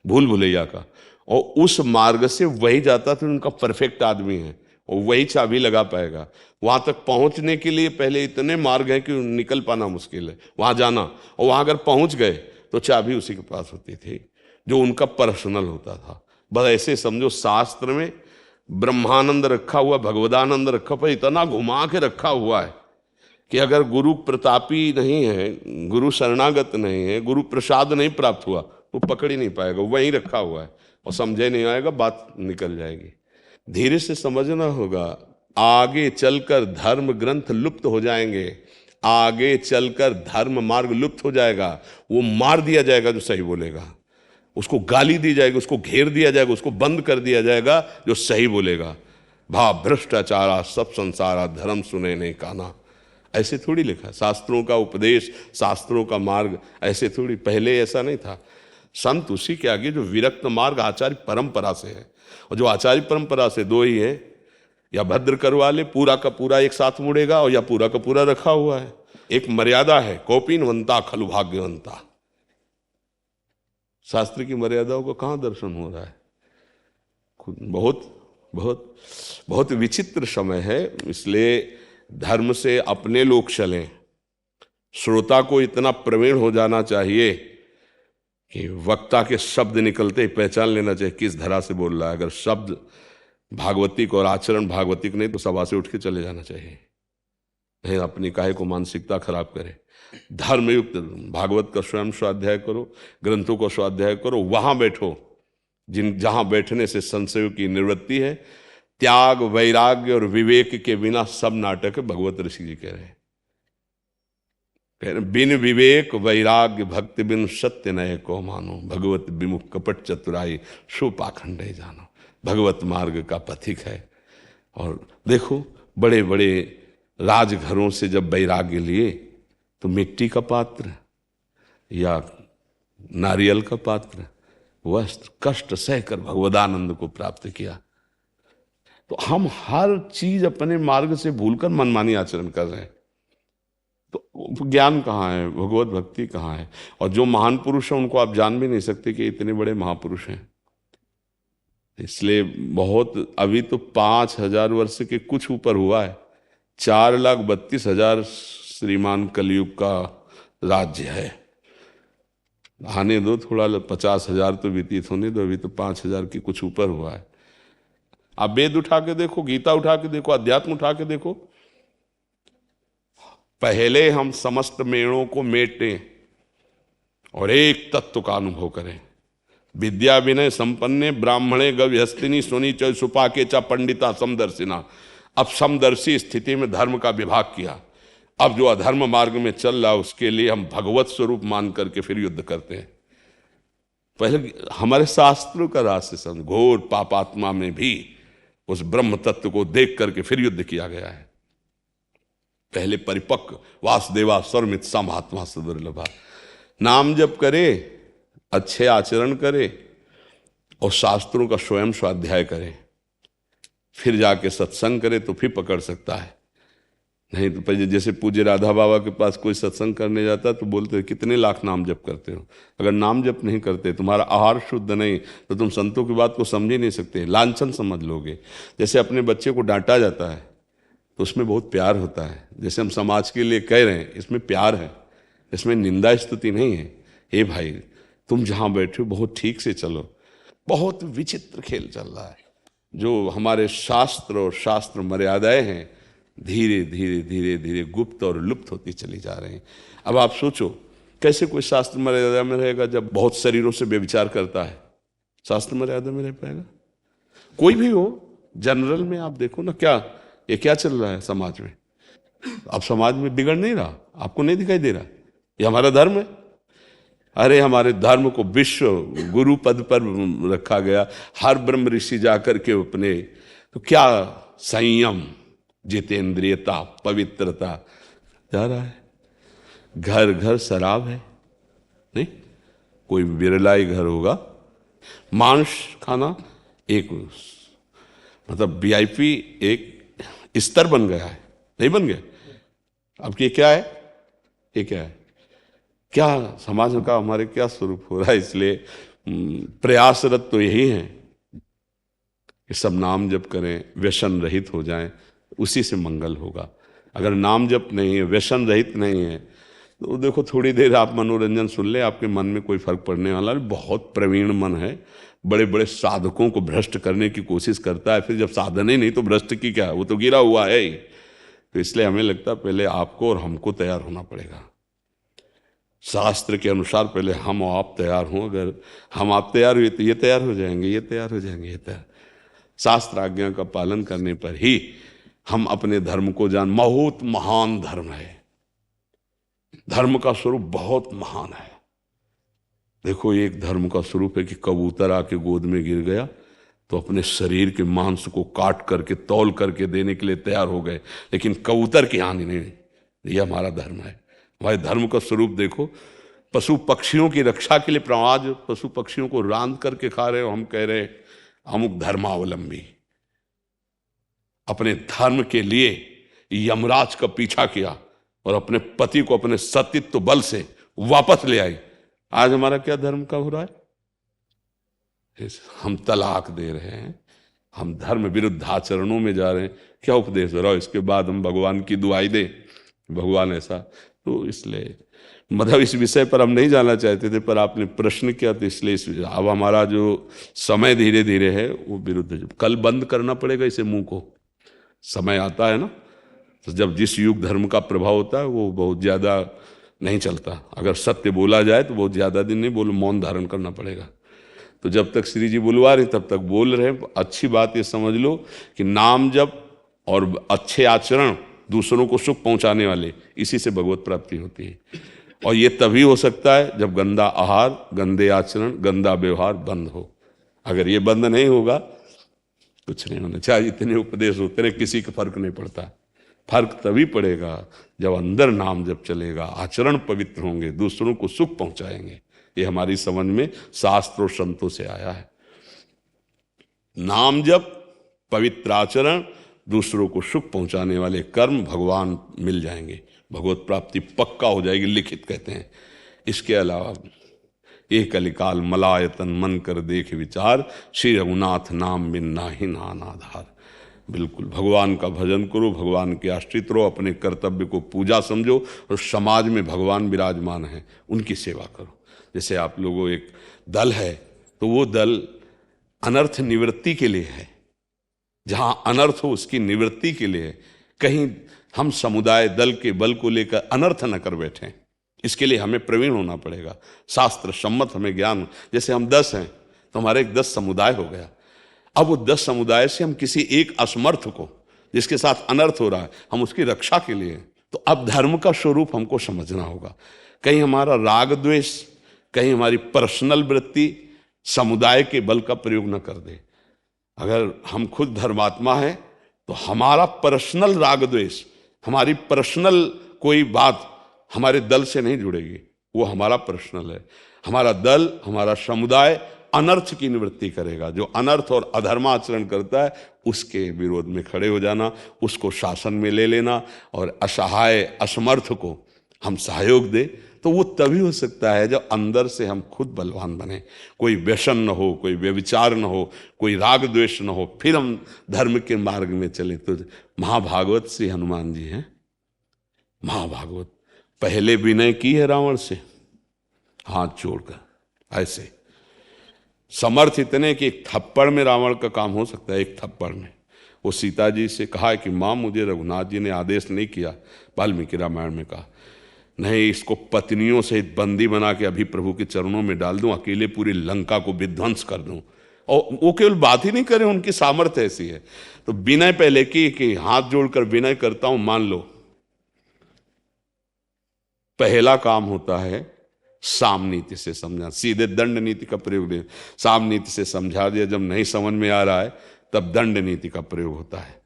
भूल भुलैया का, और उस मार्ग से वही जाता था उनका परफेक्ट आदमी है, और वही चाबी लगा पाएगा। वहाँ तक पहुँचने के लिए पहले इतने मार्ग हैं कि निकल पाना मुश्किल है वहाँ जाना, और वहाँ अगर पहुँच गए तो चाबी उसी के पास होती थी जो उनका पर्सनल होता था। बस ऐसे समझो, शास्त्र में ब्रह्मानंद रखा हुआ, भगवदानंद रखा, पर इतना घुमा के रखा हुआ है कि अगर गुरु प्रतापी नहीं है, गुरु शरणागत नहीं है, गुरु प्रसाद नहीं प्राप्त हुआ, वो पकड़ ही नहीं पाएगा, वहीं रखा हुआ है और समझे नहीं आएगा, बात निकल जाएगी। धीरे से समझना होगा, आगे चलकर धर्म ग्रंथ लुप्त हो जाएंगे, आगे चलकर धर्म मार्ग लुप्त हो जाएगा। वो मार दिया जाएगा जो सही बोलेगा, उसको गाली दी जाएगी, उसको घेर दिया जाएगा, उसको बंद कर दिया जाएगा जो सही बोलेगा। भा भ्रष्टाचारा सब संसारा, धर्म सुने नहीं काना, ऐसे थोड़ी लिखा है। शास्त्रों का उपदेश, शास्त्रों का मार्ग ऐसे थोड़ी, पहले ऐसा नहीं था। संत उसी के आगे जो विरक्त मार्ग आचार्य परंपरा से है, और जो आचार्य परंपरा से दो ही है, या भद्र करवा ले पूरा का पूरा एक साथ मुड़ेगा, और या पूरा का पूरा रखा हुआ है। एक मर्यादा है, कौपीनवंता खलु भाग्यवंता। शास्त्र की मर्यादाओं को कहाँ दर्शन हो रहा है? बहुत बहुत बहुत विचित्र समय है। इसलिए धर्म से अपने लोग चलें। श्रोता को इतना प्रवीण हो जाना चाहिए कि वक्ता के शब्द निकलते ही पहचान लेना चाहिए किस धरा से बोल रहा है। अगर शब्द भागवतिक और आचरण भागवतिक नहीं तो सभा से उठ के चले जाना चाहिए, नहीं अपनी काहे को मानसिकता खराब करे। धर्मयुक्त भागवत का स्वयं स्वाध्याय करो, ग्रंथों को स्वाध्याय करो, वहां बैठो जहां बैठने से संशयों की निवृत्ति है। त्याग, वैराग्य और विवेक के बिना सब नाटक है, भगवत ऋषि जी कह रहे हैं। बिन विवेक वैराग्य भक्ति बिन सत्य नय को मानो, भगवत विमुख कपट चतुराई शो पाखंड जानो। भगवत मार्ग का पथिक है। और देखो बड़े बड़े राजघरों से जब वैराग्य लिए तो मिट्टी का पात्र या नारियल का पात्र, वस्त्र, कष्ट सहकर भगवदानंद को प्राप्त किया। तो हम हर चीज अपने मार्ग से भूलकर मनमानी आचरण कर रहे हैं, तो ज्ञान कहाँ है, भगवत भक्ति कहाँ है? और जो महान पुरुष हैं उनको आप जान भी नहीं सकते कि इतने बड़े महापुरुष हैं। इसलिए बहुत, अभी तो 5,000 वर्ष के कुछ ऊपर हुआ है, 4,32,000 श्रीमान कलयुग का राज्य है। आने दो थोड़ा, 50,000 तो व्यतीत होने दो, अभी तो 5,000 की कुछ ऊपर हुआ है। आप वेद उठा के देखो, गीता उठा के देखो, अध्यात्म उठा के देखो। पहले हम समस्त मेणों को मेटें और एक तत्व का अनुभव करें। विद्या विनय संपन्ने ब्राह्मणे गव्यस्तिनी सुनी च सुपाके च पंडिता समदर्शिना। अब समदर्शी स्थिति में धर्म का विभाग किया। अब जो अधर्म मार्ग में चल रहा उसके लिए हम भगवत स्वरूप मान करके फिर युद्ध करते हैं। पहले हमारे शास्त्रों का रहस्य संग घोर पापात्मा में भी उस ब्रह्म तत्व को देख करके फिर युद्ध किया गया है। पहले परिपक्व वासुदेवा सर्वमित सा महात्मा सुदुर्लभा। नाम जप करे, अच्छे आचरण करे और शास्त्रों का स्वयं स्वाध्याय करे, फिर जाके सत्संग करे तो फिर पकड़ सकता है। नहीं तो पहले जैसे पूज्य राधा बाबा के पास कोई सत्संग करने जाता तो बोलते कितने लाख नाम जप करते हो। अगर नाम जप नहीं करते, तुम्हारा आहार शुद्ध नहीं, तो तुम संतों की बात को समझ ही नहीं सकते, लांछन समझ लोगे। जैसे अपने बच्चे को डांटा जाता है तो उसमें बहुत प्यार होता है। जैसे हम समाज के लिए कह रहे हैं, इसमें प्यार है, इसमें निंदा स्तुति नहीं है। हे भाई, तुम जहाँ बैठे हो बहुत ठीक से चलो। बहुत विचित्र खेल चल रहा है। जो हमारे शास्त्र और शास्त्र मर्यादाएं हैं धीरे धीरे धीरे धीरे गुप्त और लुप्त होती चली जा रही हैं। अब आप सोचो कैसे कोई शास्त्र मर्यादा में रहेगा जब बहुत शरीरों से व्यभिचार करता है? शास्त्र मर्यादा में रह पाएगा? कोई भी हो, जनरल में आप देखो ना, क्या ये क्या चल रहा है समाज में? अब समाज में बिगड़ नहीं रहा? आपको नहीं दिखाई दे रहा? ये हमारा धर्म है। अरे हमारे धर्म को विश्व गुरु पद पर रखा गया। हर ब्रह्म ऋषि जाकर के अपने, तो क्या संयम, जितेंद्रियता, पवित्रता जा रहा है। घर घर शराब है, नहीं कोई बिरला ही घर होगा। मांस खाना एक मतलब वीआईपी एक स्तर बन गया है, नहीं बन गया? अब ये क्या है? ये क्या है? क्या समाज का हमारे क्या स्वरूप हो रहा है? इसलिए प्रयासरत तो यही है कि सब नाम जप करें, व्यसन रहित हो जाएं, उसी से मंगल होगा। अगर नाम जप नहीं है, व्यसन रहित नहीं है, तो देखो थोड़ी देर आप मनोरंजन सुन ले, आपके मन में कोई फर्क पड़ने वाला नहीं। बहुत प्रवीण मन है, बड़े बड़े साधकों को भ्रष्ट करने की कोशिश करता है, फिर जब साधन ही नहीं तो भ्रष्ट की क्या, वो तो गिरा हुआ है ही। तो इसलिए हमें लगता है पहले आपको और हमको तैयार होना पड़ेगा। शास्त्र के अनुसार पहले हम और आप तैयार हों। अगर हम आप तैयार हुए तो ये तैयार हो जाएंगे, ये तैयार हो जाएंगे, ये तैयार। शास्त्र आज्ञा का पालन करने पर ही हम अपने धर्म को जान। बहुत महान धर्म है, धर्म का स्वरूप बहुत महान है। देखो एक धर्म का स्वरूप है कि कबूतर आके गोद में गिर गया तो अपने शरीर के मांस को काट करके तौल करके देने के लिए तैयार हो गए, लेकिन कबूतर की हानि नहीं। ये हमारा धर्म है। हमारे धर्म का स्वरूप देखो, पशु पक्षियों की रक्षा के लिए प्रवाज पशु पक्षियों को रांध करके खा रहे हो, हम कह रहे अमुक धर्मावलंबी। अपने धर्म के लिए यमराज का पीछा किया और अपने पति को अपने सतीत्व बल से वापस ले आई। आज हमारा क्या धर्म का हो रहा है? हम तलाक दे रहे हैं, हम धर्म विरुद्ध आचरणों में जा रहे हैं। क्या उपदेश हो रहा है? इसके बाद हम भगवान की दुआई दें, भगवान ऐसा। तो इसलिए मतलब इस विषय पर हम नहीं जाना चाहते थे, पर आपने प्रश्न किया तो इसलिए अब हमारा जो समय धीरे धीरे है वो विरुद्ध। कल बंद करना पड़ेगा इसे मुंह को। समय आता है ना, तो जब जिस युग धर्म का प्रभाव होता है वो बहुत ज़्यादा नहीं चलता। अगर सत्य बोला जाए तो बहुत ज़्यादा दिन नहीं बोलो, मौन धारण करना पड़ेगा। तो जब तक श्री जी बुलवा रहे तब तक बोल रहे हैं। अच्छी बात ये समझ लो कि नाम जप और अच्छे आचरण, दूसरों को सुख पहुंचाने वाले, इसी से भगवत प्राप्ति होती है। और ये तभी हो सकता है जब गंदा आहार, गंदे आचरण, गंदा व्यवहार बंद हो। अगर ये बंद नहीं होगा कुछ नहीं होना। चाहे इतने उपदेश होते रहे, किसी का फर्क नहीं पड़ता। फर्क तभी पड़ेगा जब अंदर नाम जब चलेगा, आचरण पवित्र होंगे, दूसरों को सुख पहुंचाएंगे। ये हमारी समझ में शास्त्र और संतों से आया है। नाम जप, पवित्र आचरण, दूसरों को सुख पहुंचाने वाले कर्म, भगवान मिल जाएंगे, भगवत प्राप्ति पक्का हो जाएगी, लिखित कहते हैं। इसके अलावा एक कलिकाल मलायतन मन कर देख विचार, श्री रघुनाथ नाम बिन नाहि नान आधार। बिल्कुल भगवान का भजन करो, भगवान के आश्रित रहो, अपने कर्तव्य को पूजा समझो और समाज में भगवान विराजमान है उनकी सेवा करो। जैसे आप लोगों एक दल है तो वो दल अनर्थ निवृत्ति के लिए है, जहां अनर्थ हो उसकी निवृत्ति के लिए। कहीं हम समुदाय दल के बल को लेकर अनर्थ न कर बैठे, इसके लिए हमें प्रवीण होना पड़ेगा। शास्त्र सम्मत हमें ज्ञान। जैसे हम 10 हैं तो हमारे एक 10 समुदाय हो गया। अब वो 10 समुदाय से हम किसी एक असमर्थ को, जिसके साथ अनर्थ हो रहा है, हम उसकी रक्षा के लिए। तो अब धर्म का स्वरूप हमको समझना होगा। कहीं हमारा राग द्वेष, कहीं हमारी पर्सनल वृत्ति समुदाय के बल का प्रयोग न कर दे। अगर हम खुद धर्मात्मा हैं तो हमारा पर्सनल राग द्वेष, हमारी पर्सनल कोई बात हमारे दल से नहीं जुड़ेगी, वो हमारा पर्सनल है। हमारा दल, हमारा समुदाय अनर्थ की निवृत्ति करेगा। जो अनर्थ और अधर्माचरण करता है उसके विरोध में खड़े हो जाना, उसको शासन में ले लेना और असहाय असमर्थ को हम सहयोग दे। तो वो तभी हो सकता है जब अंदर से हम खुद बलवान बने, कोई व्यसन न हो, कोई व्यभिचार न हो, कोई राग द्वेष न हो, फिर हम धर्म के मार्ग में चले। तो महाभागवत श्री हनुमान जी हैं, महाभागवत पहले विनय की है रावण से हाथ जोड़कर, ऐसे समर्थ इतने कि एक थप्पड़ में रावण का काम हो सकता है। एक थप्पड़ में वो सीता जी से कहा कि माँ मुझे रघुनाथ जी ने आदेश नहीं किया, वाल्मीकि रामायण में कहा नहीं, इसको पत्नियों सहित बंदी बना के अभी प्रभु के चरणों में डाल दूं, अकेले पूरी लंका को विध्वंस कर दूं। और वो केवल बात ही नहीं करें, उनकी सामर्थ्य ऐसी है। तो विनय पहले की कि हाथ जोड़कर विनय करता हूं, मान लो। पहला काम होता है साम नीति से समझा, सीधे दंड नीति का प्रयोग नहीं। साम नीति से समझा दिया, जब नहीं समझ में आ रहा है तब दंड नीति का प्रयोग होता है।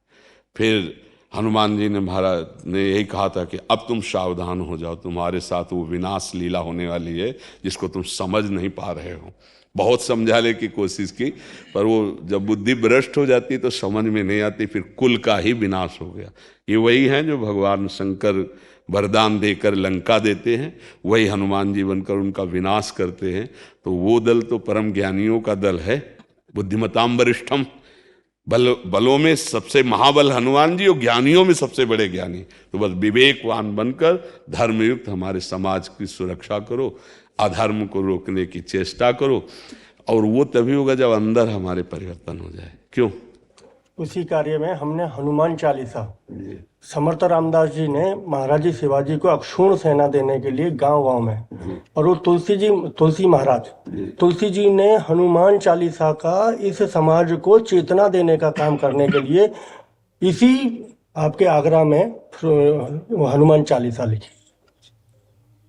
फिर हनुमान जी ने महाराज ने यही कहा था कि अब तुम सावधान हो जाओ, तुम्हारे साथ वो विनाश लीला होने वाली है जिसको तुम समझ नहीं पा रहे हो। बहुत समझाने की कोशिश की, पर वो जब बुद्धि भ्रष्ट हो जाती तो समझ में नहीं आती, फिर कुल का ही विनाश हो गया। ये वही है जो भगवान शंकर वरदान देकर लंका देते हैं, वही हनुमान जी बनकर उनका विनाश करते हैं। तो वो दल तो परम ज्ञानियों का दल है, बुद्धिमताम वरिष्ठम। बलों में सबसे महाबल हनुमान जी और ज्ञानियों में सबसे बड़े ज्ञानी। तो बस विवेकवान बनकर धर्मयुक्त हमारे समाज की सुरक्षा करो, अधर्म को रोकने की चेष्टा करो, और वो तभी होगा जब अंदर हमारे परिवर्तन हो जाए। क्यों? उसी कार्य में हमने हनुमान चालीसा, समर्थ रामदास जी ने महाराज जी शिवाजी को अक्षुण सेना देने के लिए गांव-गांव में, और वो तुलसी जी ने हनुमान चालीसा का इस समाज को चेतना देने का काम करने के लिए इसी आपके आगरा में हनुमान चालीसा लिखी।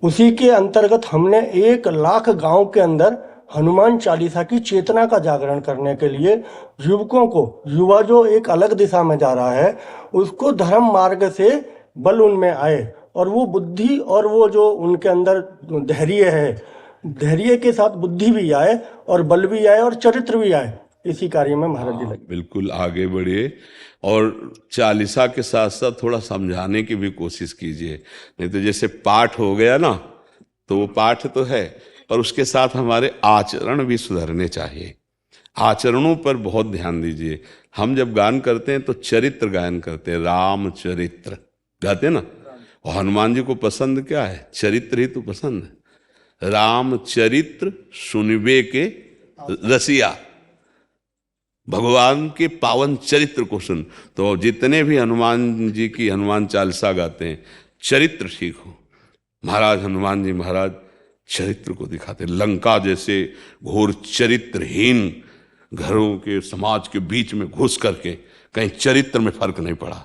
उसी के अंतर्गत हमने 1 लाख गांव के अंदर हनुमान चालीसा की चेतना का जागरण करने के लिए युवकों को, युवा जो एक अलग दिशा में जा रहा है उसको धर्म मार्ग से बल उनमें आए, और वो बुद्धि और वो जो उनके अंदर धैर्य है, धैर्य के साथ बुद्धि भी आए और बल भी आए और चरित्र भी आए। इसी कार्य में महाराज जी लगे। बिल्कुल आगे बढ़िए, और चालीसा के साथ साथ थोड़ा समझाने की भी कोशिश कीजिए। नहीं तो जैसे पाठ हो गया ना, तो वो पाठ तो है, पर उसके साथ हमारे आचरण भी सुधरने चाहिए। आचरणों पर बहुत ध्यान दीजिए। हम जब गान करते हैं तो चरित्र गायन करते हैं, रामचरित्र गाते हैं ना, और हनुमान जी को पसंद क्या है? चरित्र ही तो पसंद है। रामचरित्र सुनबे के रसिया, भगवान के पावन चरित्र को सुन। तो जितने भी हनुमान जी की हनुमान चालीसा गाते हैं, चरित्र सीखो। महाराज हनुमान जी महाराज चरित्र को दिखाते। लंका जैसे घोर चरित्रहीन घरों के समाज के बीच में घुस करके कहीं चरित्र में फर्क नहीं पड़ा,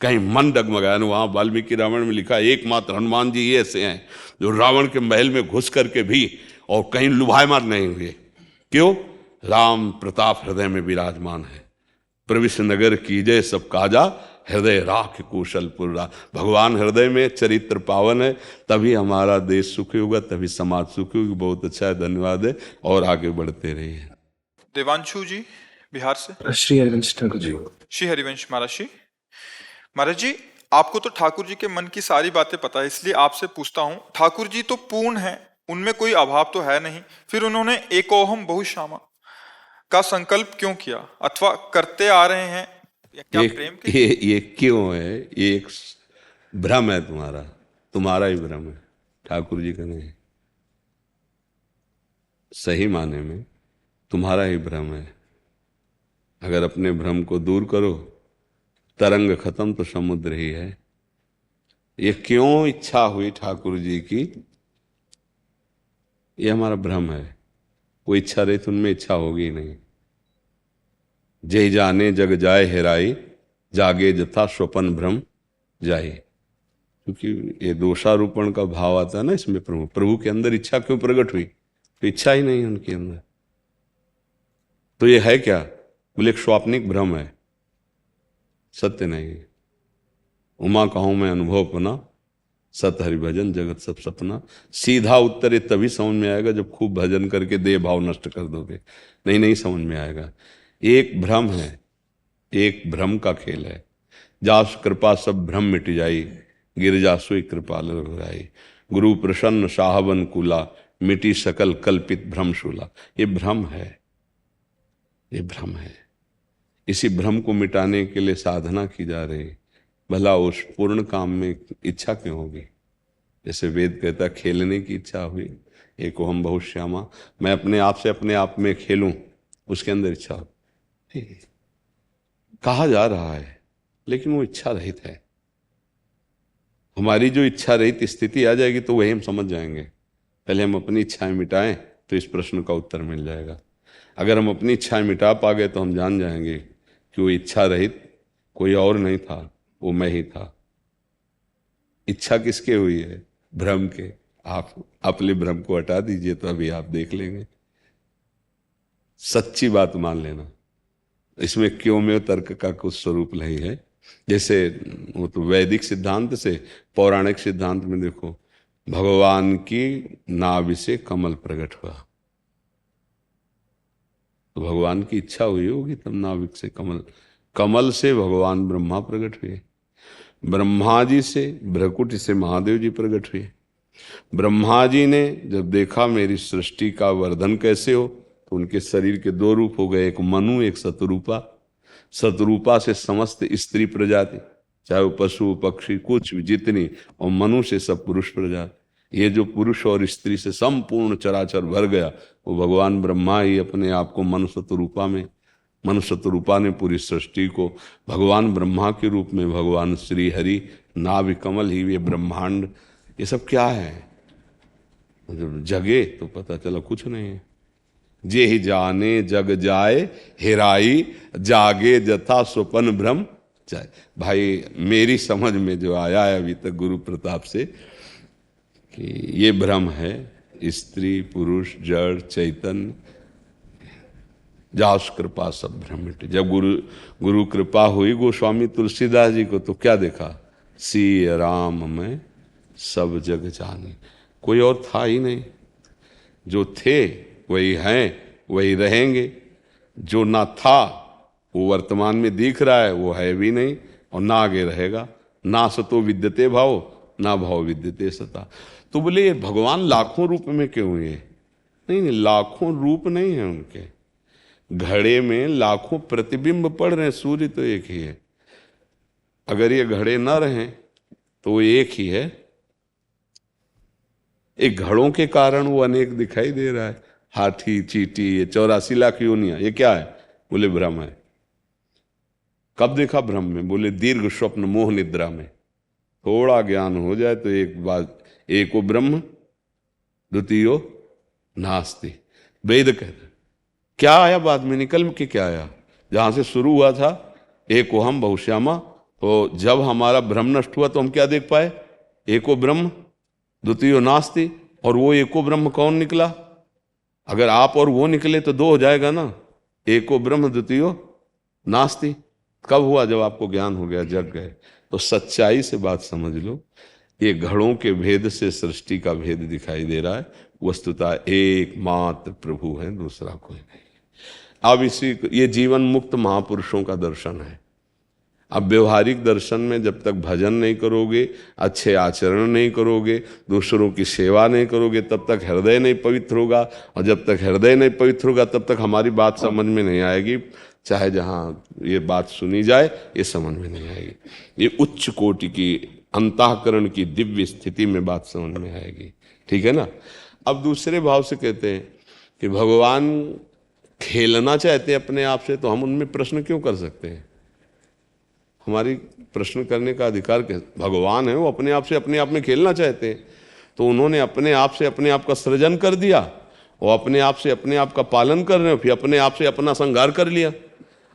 कहीं मन डगमगाया। वहां वाल्मीकि रामायण में लिखा, एकमात्र हनुमान जी ये ऐसे हैं जो रावण के महल में घुस करके भी और कहीं लुभायमान नहीं हुए। क्यों? राम प्रताप हृदय में विराजमान है। प्रविश नगर कीजय सब काजा, हृदय राख कौशलपुर। भगवान हृदय में, चरित्र पावन है, तभी हमारा देश सुखी होगा, तभी समाज सुखी होगी। बहुत अच्छा है, धन्यवाद है, और आगे बढ़ते रहिए। देवांशु जी बिहार से। श्री हरिवंश ठाकुर जी। श्री हरिवंश महाराज जी। महाराज जी, आपको तो ठाकुर जी के मन की सारी बातें पता है, इसलिए आपसे पूछता हूँ, ठाकुर जी तो पूर्ण है, उनमें कोई अभाव तो है नहीं, फिर उन्होंने एकोहम बहुश्यामा का संकल्प क्यों किया, अथवा करते आ रहे हैं? क्या प्रेम के? ये क्यों है? ये एक भ्रम है तुम्हारा ही भ्रम है, ठाकुर जी का नहीं। सही माने में तुम्हारा ही भ्रम है। अगर अपने भ्रम को दूर करो, तरंग खत्म तो समुद्र ही है। ये क्यों इच्छा हुई ठाकुर जी की, ये हमारा भ्रम है। कोई इच्छा रही तो उनमें इच्छा होगी नहीं। जय जाने जग जाए हेराई, जागे जथा स्वपन भ्रम जाए। क्योंकि ये दोषारोपण का भाव आता है ना इसमें। प्रभु के अंदर इच्छा क्यों प्रकट हुई? तो इच्छा ही नहीं है उनके अंदर। तो ये है क्या? बोले एक स्वाप्निक भ्रम है, सत्य नहीं है। उमा कहूं मैं अनुभव अपना, सत हरि भजन जगत सब सपना। सीधा उत्तर ये तभी समझ में आएगा जब खूब भजन करके देह भाव नष्ट कर दोगे, नहीं समझ में आएगा। एक भ्रम है, एक भ्रम का खेल है। जास कृपा सब भ्रम मिट जाई, गिरजा सोई कृपाल रघुराई। गुरु प्रसन्न साहबन कुला, मिटी सकल कल्पित भ्रमशूला। ये भ्रम है, ये भ्रम है। इसी भ्रम को मिटाने के लिए साधना की जा रही। भला उस पूर्ण काम में इच्छा क्यों होगी? जैसे वेद कहता खेलने की इच्छा हुई, एको हम बहुश्यामा, मैं अपने आप से अपने आप में खेलूं, उसके अंदर इच्छा हो। कहा जा रहा है, लेकिन वो इच्छा रहित है। हमारी जो इच्छा रहित स्थिति आ जाएगी तो वही हम समझ जाएंगे। पहले हम अपनी इच्छाएं मिटाएं तो इस प्रश्न का उत्तर मिल जाएगा। अगर हम अपनी इच्छाएं मिटा पा गए तो हम जान जाएंगे कि वो इच्छा रहित कोई और नहीं था, वो मैं ही था। इच्छा किसके हुई है? भ्रम के। आप अपने भ्रम को हटा दीजिए तो अभी आप देख लेंगे। सच्ची बात मान लेना, इसमें क्यों में तर्क का कुछ स्वरूप नहीं है। जैसे वो तो वैदिक सिद्धांत से पौराणिक सिद्धांत में देखो, भगवान की नाभि से कमल प्रकट हुआ, तो भगवान की इच्छा हुई होगी तब नाभिक से कमल से भगवान ब्रह्मा प्रकट हुए। ब्रह्मा जी से भ्रकुटी से महादेव जी प्रकट हुए। ब्रह्मा जी ने जब देखा मेरी सृष्टि का वर्धन कैसे हो, तो उनके शरीर के 2 रूप हो गए, एक मनु एक शतरूपा। सतरूपा से समस्त स्त्री प्रजाति, चाहे वो पशु पक्षी कुछ भी जितनी, और मनुष्य सब पुरुष प्रजाति। ये जो पुरुष और स्त्री से संपूर्ण चराचर भर गया वो भगवान ब्रह्मा ही अपने आप को मनुष्य रूपा ने पूरी सृष्टि को भगवान ब्रह्मा के रूप में, भगवान श्री हरि नाभि कमल ही ये ब्रह्मांड, ये सब क्या है? जब जगे तो पता चला कुछ नहीं है। जे ही जाने जग जाए हेराई, जागे जथा स्वपन भ्रम जाए। भाई मेरी समझ में जो आया है अभी तक गुरु प्रताप से कि ये भ्रम है, स्त्री पुरुष जड़ चैतन्य, जास कृपा सब भ्रम मिटे। जब गुरु कृपा हुई गोस्वामी तुलसीदास जी को तो क्या देखा? सी राम में सब जग जाने, कोई और था ही नहीं। जो थे वही हैं, वही रहेंगे। जो ना था वो वर्तमान में दिख रहा है, वो है भी नहीं और ना आगे रहेगा। ना सतो विद्यते भाव, ना भाव विद्यते सता। तो बोले भगवान लाखों रूप में क्यों हुए? नहीं, लाखों रूप नहीं है उनके, घड़े में लाखों प्रतिबिंब पड़ रहे हैं, सूर्य तो एक ही है। अगर ये घड़े न रहें तो वो एक ही है। एक घड़ों के कारण वो अनेक दिखाई दे रहा है, हाथी चींटी, ये 84 लाख योनियां, ये क्या है? बोले भ्रम है। कब देखा भ्रम में? बोले दीर्घ स्वप्न मोह निद्रा में। थोड़ा ज्ञान हो जाए तो एक बात, एको ब्रह्म द्वितीयो नास्ति। वेद कहते क्या आया बाद में, निकल के क्या आया? जहां से शुरू हुआ था एको हम बहुश्यामा, तो जब हमारा भ्रम नष्ट हुआ तो हम क्या देख पाए? एको ब्रह्म द्वितीयो नास्ति। और वो एको ब्रह्म कौन निकला? अगर आप और वो निकले तो दो हो जाएगा ना। एको ब्रह्म द्वितीयो नास्ति कब हुआ? जब आपको ज्ञान हो गया, जग गए। तो सच्चाई से बात समझ लो, ये घड़ों के भेद से सृष्टि का भेद दिखाई दे रहा है। वस्तुतः एकमात्र प्रभु है, दूसरा कोई नहीं। अब ये जीवन मुक्त महापुरुषों का दर्शन है। अब व्यवहारिक दर्शन में जब तक भजन नहीं करोगे, अच्छे आचरण नहीं करोगे, दूसरों की सेवा नहीं करोगे, तब तक हृदय नहीं पवित्र होगा। और जब तक हृदय नहीं पवित्र होगा तब तक हमारी बात समझ में नहीं आएगी। चाहे जहाँ ये बात सुनी जाए ये समझ में नहीं आएगी। ये उच्च कोटि की अंतःकरण की दिव्य स्थिति में बात समझ में आएगी। ठीक है ना? अब दूसरे भाव से कहते हैं कि भगवान खेलना चाहते हैं अपने आप से, तो हम उनमें प्रश्न क्यों कर सकते हैं? हमारी प्रश्न करने का अधिकार भगवान है, वो अपने आप में खेलना चाहते हैं, तो उन्होंने अपने आप से अपने आप का सृजन कर दिया और अपने आप से अपने आप का पालन कर रहे हो, फिर अपने आप से अपना संहार कर लिया।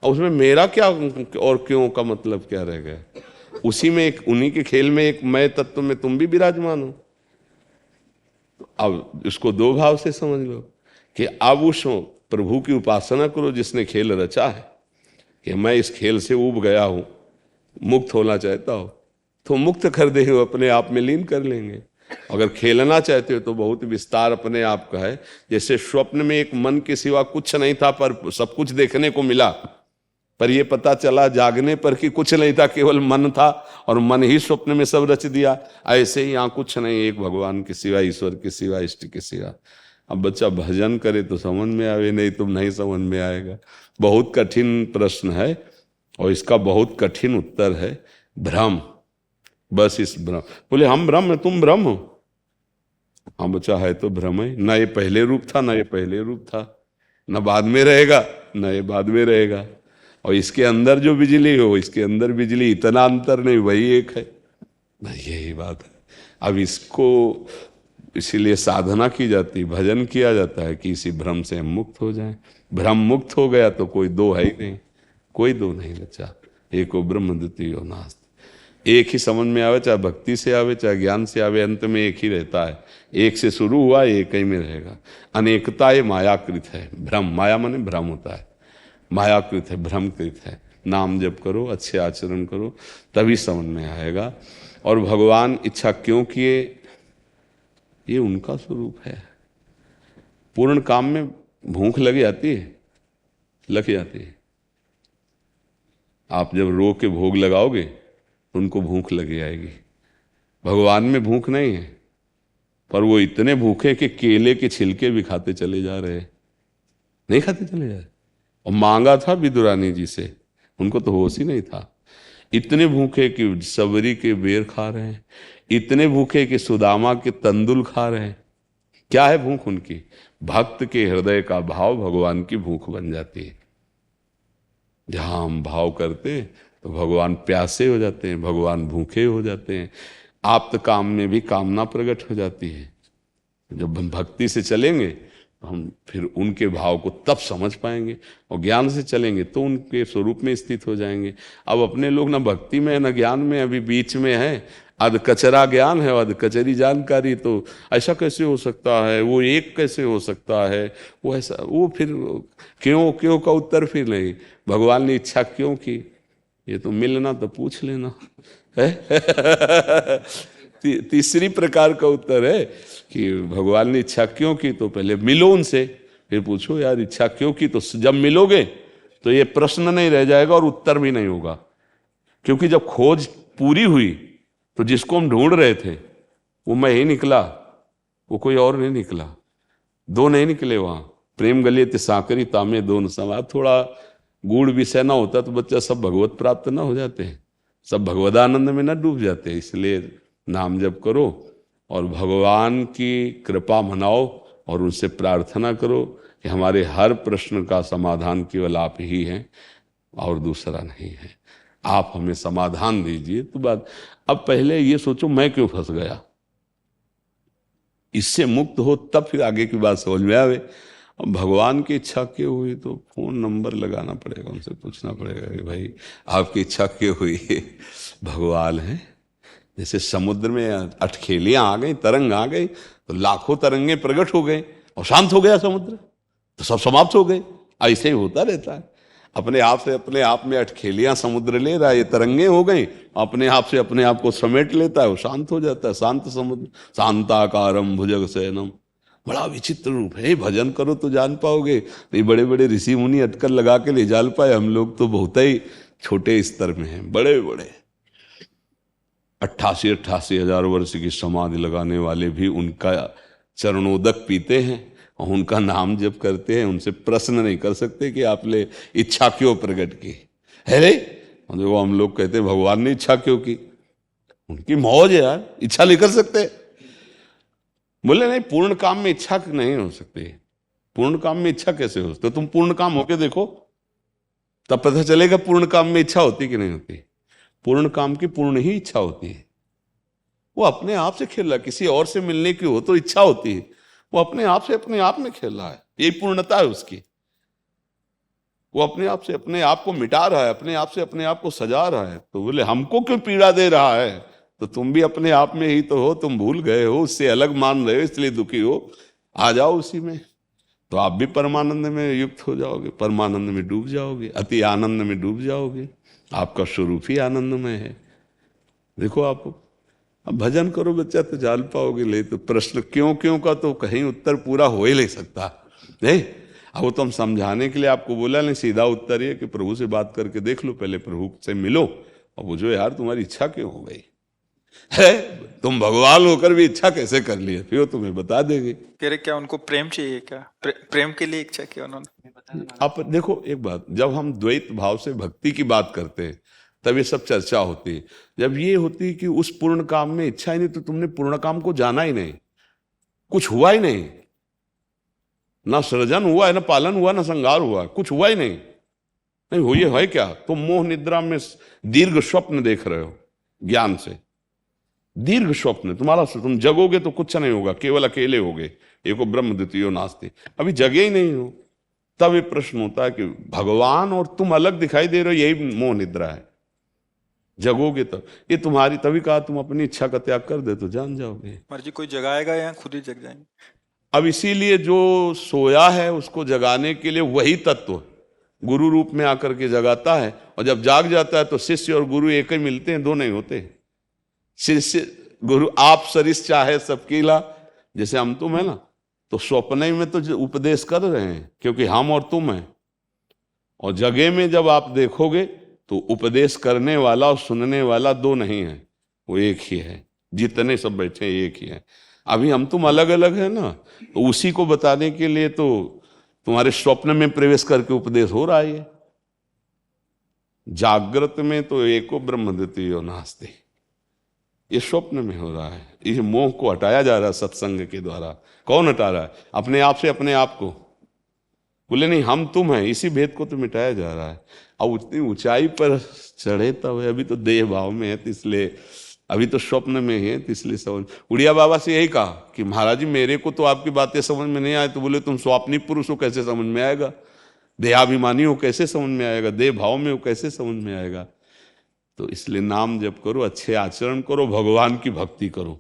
और उसमें मेरा क्या और क्यों का मतलब क्या रह गया? उसी में एक, उन्हीं के खेल में एक मैं तत्व में तुम भी विराजमान हो। अब इसको दो भाव से समझ लो कि अब उस प्रभु की उपासना करो जिसने खेल रचा है, कि मैं इस खेल से उब गया हूं, मुक्त होना चाहता हो तो मुक्त कर दे, अपने आप में लीन कर लेंगे। अगर खेलना चाहते हो तो बहुत विस्तार अपने आप का है। जैसे स्वप्न में एक मन के सिवा कुछ नहीं था पर सब कुछ देखने को मिला, पर यह पता चला जागने पर कि कुछ नहीं था, केवल मन था और मन ही स्वप्न में सब रच दिया। ऐसे ही यहाँ कुछ नहीं, एक भगवान के सिवा, ईश्वर के सिवा, इष्ट के सिवा। अब बच्चा भजन करे तो समझ में आवे, नहीं तुम नहीं समझ में आएगा। बहुत कठिन प्रश्न है और इसका बहुत कठिन उत्तर है भ्रम। बस इस भ्रम, बोले हम ब्रह्म तुम ब्रह्म हो। हाँ बच्चा है तो भ्रम है, ना ये पहले रूप था ना ये पहले रूप था, ना बाद में रहेगा ना ये बाद में रहेगा। और इसके अंदर जो बिजली हो, इसके अंदर बिजली, इतना अंतर नहीं, वही एक है। यही बात है। अब इसको इसीलिए साधना की जाती, भजन किया जाता है कि इसी भ्रम से हम मुक्त हो जाएं। भ्रम मुक्त हो गया तो कोई दो है ही नहीं, कोई दो नहीं बचा। एको ब्रह्म द्वितीयो नास्ति। एक ही समझ में आवे, चाहे भक्ति से आवे चाहे ज्ञान से आवे, अंत में एक ही रहता है। एक से शुरू हुआ एक ही में रहेगा। अनेकता ये मायाकृत है। भ्रम, माया माने भ्रम होता है, मायाकृत है, भ्रमकृत है। नाम जप करो, अच्छे आचरण करो, तभी समझ में आएगा। और भगवान इच्छा क्यों किए, ये उनका स्वरूप है। पूर्ण काम में भूख लग जाती है, लग जाती है। आप जब रो के भोग लगाओगे उनको भूख लग जाएगी। भगवान में भूख नहीं है, पर वो इतने भूखे कि केले के छिलके भी खाते चले जा रहे हैं, नहीं खाते चले जा रहे। और मांगा था विदुरानी जी से, उनको तो होश ही नहीं था। इतने भूखे कि सबरी के बेर खा रहे हैं, इतने भूखे कि सुदामा के तंदुल खा रहे हैं। क्या है भूख उनकी? भक्त के हृदय का भाव भगवान की भूख बन जाती है। जहां हम भाव करते हैं तो भगवान प्यासे हो जाते हैं, भगवान भूखे हो जाते हैं। आप्त काम में भी कामना प्रकट हो जाती है। जब हम भक्ति से चलेंगे तो हम फिर उनके भाव को तब समझ पाएंगे, और ज्ञान से चलेंगे तो उनके स्वरूप में स्थित हो जाएंगे। अब अपने लोग ना भक्ति में है ना ज्ञान में, अभी बीच में है। अध कचरा ज्ञान है, अध कचरी जानकारी। तो ऐसा कैसे हो सकता है, वो एक कैसे हो सकता है, वो ऐसा, वो फिर क्यों क्यों का उत्तर फिर नहीं। भगवान ने इच्छा क्यों की, ये तो मिलना तो पूछ लेना है। तीसरी प्रकार का उत्तर है कि भगवान ने इच्छा क्यों की, तो पहले मिलो उनसे, फिर पूछो यार इच्छा क्यों की। तो जब मिलोगे तो ये प्रश्न नहीं रह जाएगा और उत्तर भी नहीं होगा। क्योंकि जब खोज पूरी हुई तो जिसको हम ढूंढ रहे थे वो मैं ही निकला, वो कोई और नहीं निकला। दो नहीं निकले वहां। प्रेम गलियत साकरी तामे दोनों समा। थोड़ा गूढ़ विषय ना होता तो बच्चा सब भगवत प्राप्त ना हो जाते हैं, सब भगवदानंद में ना डूब जाते हैं। इसलिए नाम जप करो और भगवान की कृपा मनाओ और उनसे प्रार्थना करो कि हमारे हर प्रश्न का समाधान केवल आप ही हैं और दूसरा नहीं है। आप हमें समाधान दीजिए। तो बात अब पहले ये सोचो मैं क्यों फंस गया, इससे मुक्त हो तब फिर आगे की बात समझ में आवे। अब भगवान की इच्छा क्यों हुई तो फोन नंबर लगाना पड़ेगा, उनसे पूछना पड़ेगा कि भाई आपकी इच्छा क्यों हुई। भगवान है। जैसे समुद्र में अटखेलियां आ गई, तरंग आ गई तो लाखों तरंगे प्रकट हो गए और शांत हो गया समुद्र, तो सब समाप्त हो गए। ऐसे ही होता रहता है। अपने आप से अपने आप में अटखेलियां समुद्र ले रहा है, ये तरंगे हो गई, अपने आप से अपने आप को समेट लेता है, वो शांत हो जाता है। शांत समुद्र, शांताकारम भुजग शयनम। बड़ा विचित्र रूप है। भजन करो तो जान पाओगे, नहीं बड़े बड़े ऋषि मुनि अटकल लगा के ले जान पाए। हम लोग तो बहुत ही छोटे स्तर में हैं। बड़े बड़े 88 हजार वर्ष की समाधि लगाने वाले भी उनका चरणोदक पीते हैं और उनका नाम जप करते हैं। उनसे प्रश्न नहीं कर सकते कि आपने इच्छा क्यों प्रकट की है रे। देखो हम लोग कहते हैं भगवान ने इच्छा क्यों की, उनकी मौज है यार, इच्छा नहीं कर सकते। बोले नहीं, पूर्ण काम में इच्छा नहीं हो सकती। पूर्ण काम में इच्छा कैसे हो सकती? तुम पूर्ण काम होके देखो तब पता चलेगा पूर्ण काम में इच्छा होती कि नहीं होती। पूर्ण काम की पूर्ण ही इच्छा होती है। वो अपने आप से खेल रहा है। किसी और से मिलने की हो तो इच्छा होती है, वो अपने आप से अपने आप में खेल रहा है। यही पूर्णता है उसकी। वो अपने आप से अपने आप को मिटा रहा है, अपने आप से अपने आप को सजा रहा है। तो बोले हमको क्यों पीड़ा दे रहा है, तो तुम भी अपने आप में ही तो हो। तुम भूल गए हो, उससे अलग मान रहे हो, इसलिए दुखी हो। आ जाओ उसी में, तो आप भी परमानंद में युक्त हो जाओगे, परमानंद में डूब जाओगे, अति आनंद में डूब जाओगे। आपका स्वरूप ही आनंदमय है। देखो आप अब भजन करो बच्चा तो जान पाओगे। ले तो प्रश्न क्यों क्यों का तो कहीं उत्तर पूरा हो ही नहीं सकता। नहीं, अब वो तो हम समझाने के लिए आपको बोला नहीं। सीधा उत्तर ये कि प्रभु से बात करके देख लो, पहले प्रभु से मिलो और पूछो यार तुम्हारी इच्छा क्यों हो गई है। तुम भगवान होकर भी इच्छा कैसे कर लिए, फिर वो तुम्हें बता देंगे। कह रहे क्या उनको प्रेम चाहिए क्या? प्रेम के लिए इच्छा किया उन्होंने। आप देखो एक बात, जब हम द्वैत भाव से भक्ति की बात करते हैं तब ये सब चर्चा होती है। जब ये होती है कि उस पूर्ण काम में इच्छा ही नहीं, तो तुमने पूर्ण काम को जाना ही नहीं, कुछ हुआ ही नहीं। ना सृजन हुआ है, ना पालन हुआ, ना संहार हुआ, कुछ हुआ ही नहीं। नहीं हो, ये है क्या? तुम मोह निद्रा में दीर्घ स्वप्न देख रहे हो ज्ञान से। दीर्घ स्वप्न तुम्हारा, तुम जगोगे तो कुछ नहीं होगा, केवल अकेले होगे। एको ब्रह्म द्वितीयो नास्ति। अभी जगे ही नहीं हो, तब ये प्रश्न होता है कि भगवान और तुम अलग दिखाई दे रहे हो, यही मोह निद्रा है। जगोगे तब ये तुम्हारी, तभी कहा तुम अपनी इच्छा का त्याग कर दे तो जान जाओगे। मर्जी कोई जगाएगा या खुद ही जग जाएंगे। अब इसीलिए जो सोया है उसको जगाने के लिए वही तत्व गुरु रूप में आकर के जगाता है, और जब जाग जाता है तो शिष्य और गुरु एक ही मिलते हैं, दो नहीं होते। शिष्य गुरु आप सरिस चाहे सबकी ला, जैसे हम तुम है ना, तो स्वप्न में तो उपदेश कर रहे हैं क्योंकि हम और तुम हैं, और जगह में जब आप देखोगे तो उपदेश करने वाला और सुनने वाला दो नहीं है, वो एक ही है। जितने सब बैठे हैं एक ही है। अभी हम तुम अलग अलग है ना, तो उसी को बताने के लिए तो तुम्हारे स्वप्न में प्रवेश करके उपदेश हो रहा है। जागृत में तो एको ब्रह्म द्वितीयो नास्ति, ये स्वप्न में हो रहा है। इस मोह को हटाया जा रहा है सत्संग के द्वारा। कौन हटा रहा है? अपने आप से अपने आप को। बोले नहीं हम तुम हैं, इसी भेद को तो मिटाया जा रहा है। अब उतनी ऊंचाई पर चढ़े तब, अभी तो देह भाव में है तो इसलिए, अभी तो स्वप्न में है तो इसलिए समझ। उड़िया बाबा से यही कहा कि महाराज जी मेरे को तो आपकी बातें समझ में नहीं आए। तो बोले तुम स्वाप्निक पुरुष हो, कैसे समझ में आएगा? देहाभिमानी हो, कैसे समझ में आएगा? देह भाव में हो, कैसे समझ में आएगा? तो इसलिए नाम जप करो, अच्छे आचरण करो, भगवान की भक्ति करो,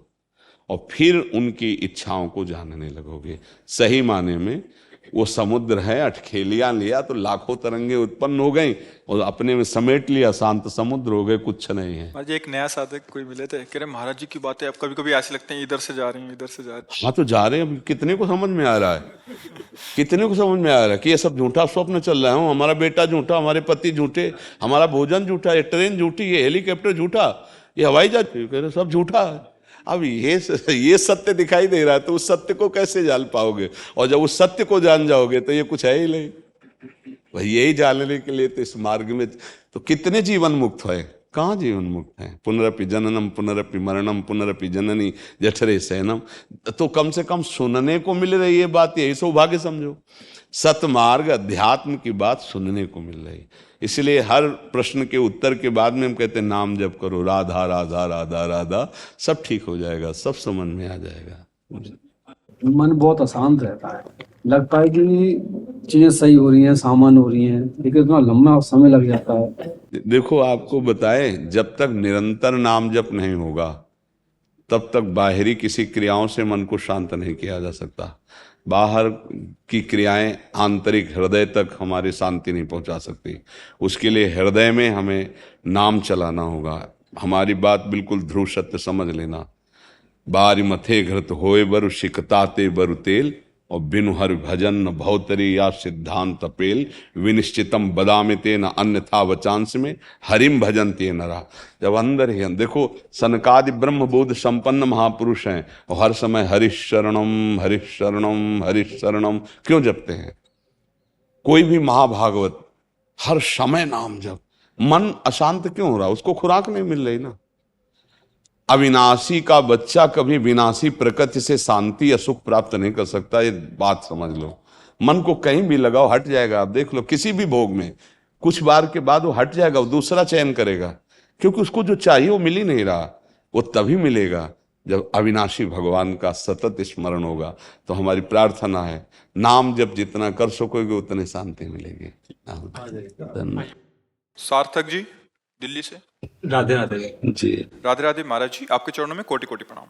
और फिर उनकी इच्छाओं को जानने लगोगे। सही माने में वो समुद्र है, अटखेलियां लिया तो लाखों तरंगे उत्पन्न हो गई और अपने में समेट लिया, शांत समुद्र हो गए, कुछ नहीं है। आज एक नया साधक कोई मिले थे, कह रहे महाराज जी की बातें अब कभी कभी ऐसे लगते हैं इधर से जा रही हैं, इधर से जा रही हैं। हाँ तो जा रहे हैं। कितने को समझ में आ रहा है, कितने को समझ में आ रहा है कि ये सब झूठा स्वप्न चल रहा है? हमारा बेटा झूठा, हमारे पति झूठे, हमारा भोजन झूठा, ये ट्रेन झूठी, ये हेलीकॉप्टर झूठा, ये हवाई जहाज, कह रहे सब झूठा है। अब ये सत्य दिखाई दे रहा है तो उस सत्य को कैसे जान पाओगे? और जब उस सत्य को जान जाओगे तो ये कुछ है ही नहीं। भाई यही जानने के लिए तो इस मार्ग में तो कितने जीवन मुक्त है, कहाँ जीवन मुक्त है? पुनरपि जननम पुनरपि मरणम पुनरपि जननी जठरे शयनम। तो कम से कम सुनने को मिल रही है बात, यही सौभाग्य समझो। सतमार्ग अध्यात्म की बात सुनने को मिल रही। इसलिए हर प्रश्न के उत्तर के बाद में हम कहते हैं नाम जप करो, राधा राधा राधा राधा, सब ठीक हो जाएगा, सब समझ में आ जाएगा। मन बहुत अशांत रहता है, लगता है कि चीजें सही हो रही हैं, सामान हो रही हैं, लेकिन इतना लंबा समय लग जाता है। देखो आपको बताए, जब तक निरंतर नाम जप नहीं होगा तब तक बाहरी किसी क्रियाओं से मन को शांत नहीं किया जा सकता। बाहर की क्रियाएं आंतरिक हृदय तक हमारी शांति नहीं पहुंचा सकती। उसके लिए हृदय में हमें नाम चलाना होगा। हमारी बात बिल्कुल ध्रुव सत्य समझ लेना। बारी मथे घृत होए बरु शिकताते बरु तेल, और बिनु हर भजन न भवतरी या सिद्धांत पेल, विनिश्चितम बदामिते न अन्यथा वचांस में हरिम भजनते नरा। जब अंदर ही देखो सनकादि ब्रह्म बोध संपन्न महापुरुष हैं और हर समय हरिश शरणम हरिश शरणम हरिश शरणम क्यों जपते हैं? कोई भी महाभागवत हर समय नाम जप। मन अशांत क्यों हो रहा? उसको खुराक नहीं मिल रही ना। अविनाशी का बच्चा कभी विनाशी प्रकृति से शांति या सुख प्राप्त नहीं कर सकता, ये बात समझ लो। मन को कहीं भी लगाओ हट जाएगा। आप देख लो किसी भी भोग में कुछ बार के बाद वो हट जाएगा, वो दूसरा चयन करेगा, क्योंकि उसको जो चाहिए वो मिल ही नहीं रहा। वो तभी मिलेगा जब अविनाशी भगवान का सतत स्मरण होगा। तो हमारी प्रार्थना है नाम जब जितना कर सकोगे उतने शांति मिलेगी। धन्यवाद। सार्थक जी दिल्ली से। राधे राधे जी। राधे राधे महाराज जी, आपके चरणों में कोटि कोटि प्रणाम।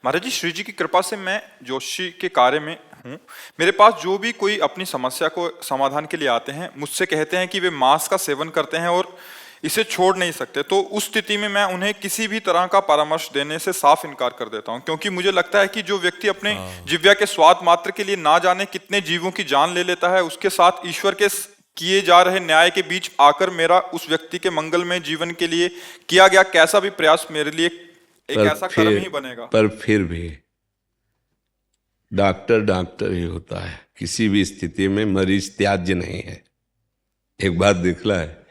महाराज जी, श्री जी की कृपा से मैं जोशी के कार्य में हूँ। मेरे पास जो भी कोई अपनी समस्या को समाधान के लिए आते हैं, मुझसे कहते हैं कि वे मांस का सेवन करते हैं और इसे छोड़ नहीं सकते। तो उस स्थिति में मैं उन्हें किसी भी तरह का परामर्श देने से साफ इनकार कर देता हूँ, क्योंकि मुझे लगता है कि जो व्यक्ति अपने जिह्वा के स्वाद मात्र के लिए ना जाने कितने जीवों की जान ले लेता है, उसके साथ ईश्वर के किए जा रहे न्याय के बीच आकर मेरा उस व्यक्ति के मंगलमय जीवन के लिए किया गया कैसा भी प्रयास मेरे लिए एक ऐसा कर्म ही बनेगा। पर फिर भी डॉक्टर ही होता है। किसी भी स्थिति में मरीज त्याज्य नहीं है। एक बात दिखला है,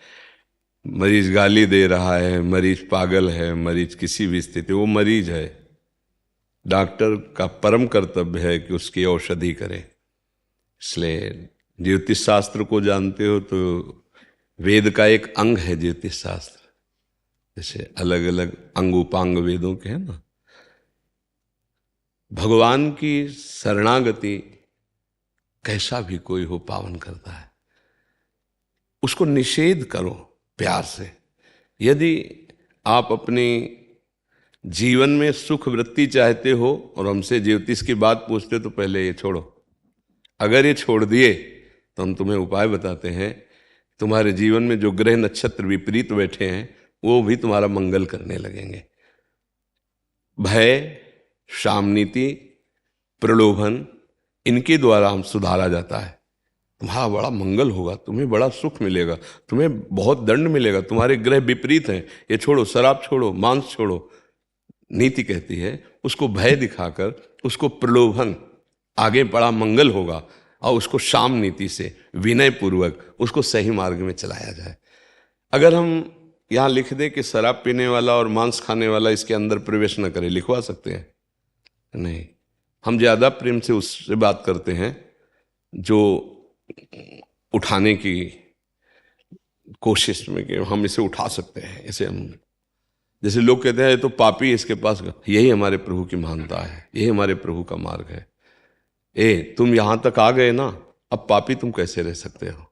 मरीज गाली दे रहा है, मरीज पागल है, मरीज किसी भी स्थिति, वो मरीज है। डॉक्टर का परम कर्तव्य है कि उसकी औषधि करे। इसलिए ज्योतिष शास्त्र को जानते हो तो वेद का एक अंग है ज्योतिष शास्त्र। जैसे अलग अलग अंग उपांग वेदों के हैं ना। भगवान की शरणागति कैसा भी कोई हो पावन करता है। उसको निषेध करो प्यार से। यदि आप अपने जीवन में सुख वृत्ति चाहते हो और हमसे ज्योतिष की बात पूछते हो तो पहले ये छोड़ो। अगर ये छोड़ दिए तो हम तुम्हें उपाय बताते हैं। तुम्हारे जीवन में जो ग्रह नक्षत्र विपरीत बैठे हैं वो भी तुम्हारा मंगल करने लगेंगे। भय, शामनीति, प्रलोभन, इनके द्वारा हम सुधारा जाता है। तुम्हारा बड़ा मंगल होगा, तुम्हें बड़ा सुख मिलेगा, तुम्हें बहुत दंड मिलेगा, तुम्हारे ग्रह विपरीत हैं, ये छोड़ो, शराब छोड़ो, मांस छोड़ो। नीति कहती है उसको भय दिखाकर, उसको प्रलोभन, आगे बड़ा मंगल होगा, और उसको शाम नीति से विनय पूर्वक उसको सही मार्ग में चलाया जाए। अगर हम यहाँ लिख दें कि शराब पीने वाला और मांस खाने वाला इसके अंदर प्रवेश न करे, लिखवा सकते हैं? नहीं। हम ज्यादा प्रेम से उससे बात करते हैं जो उठाने की कोशिश में कि हम इसे उठा सकते हैं। इसे हम, जैसे लोग कहते हैं तो पापी इसके पास, यही हमारे प्रभु की महानता है, यही हमारे प्रभु का मार्ग है। तुम यहां तक आ गए ना, अब पापी तुम कैसे रह सकते हो?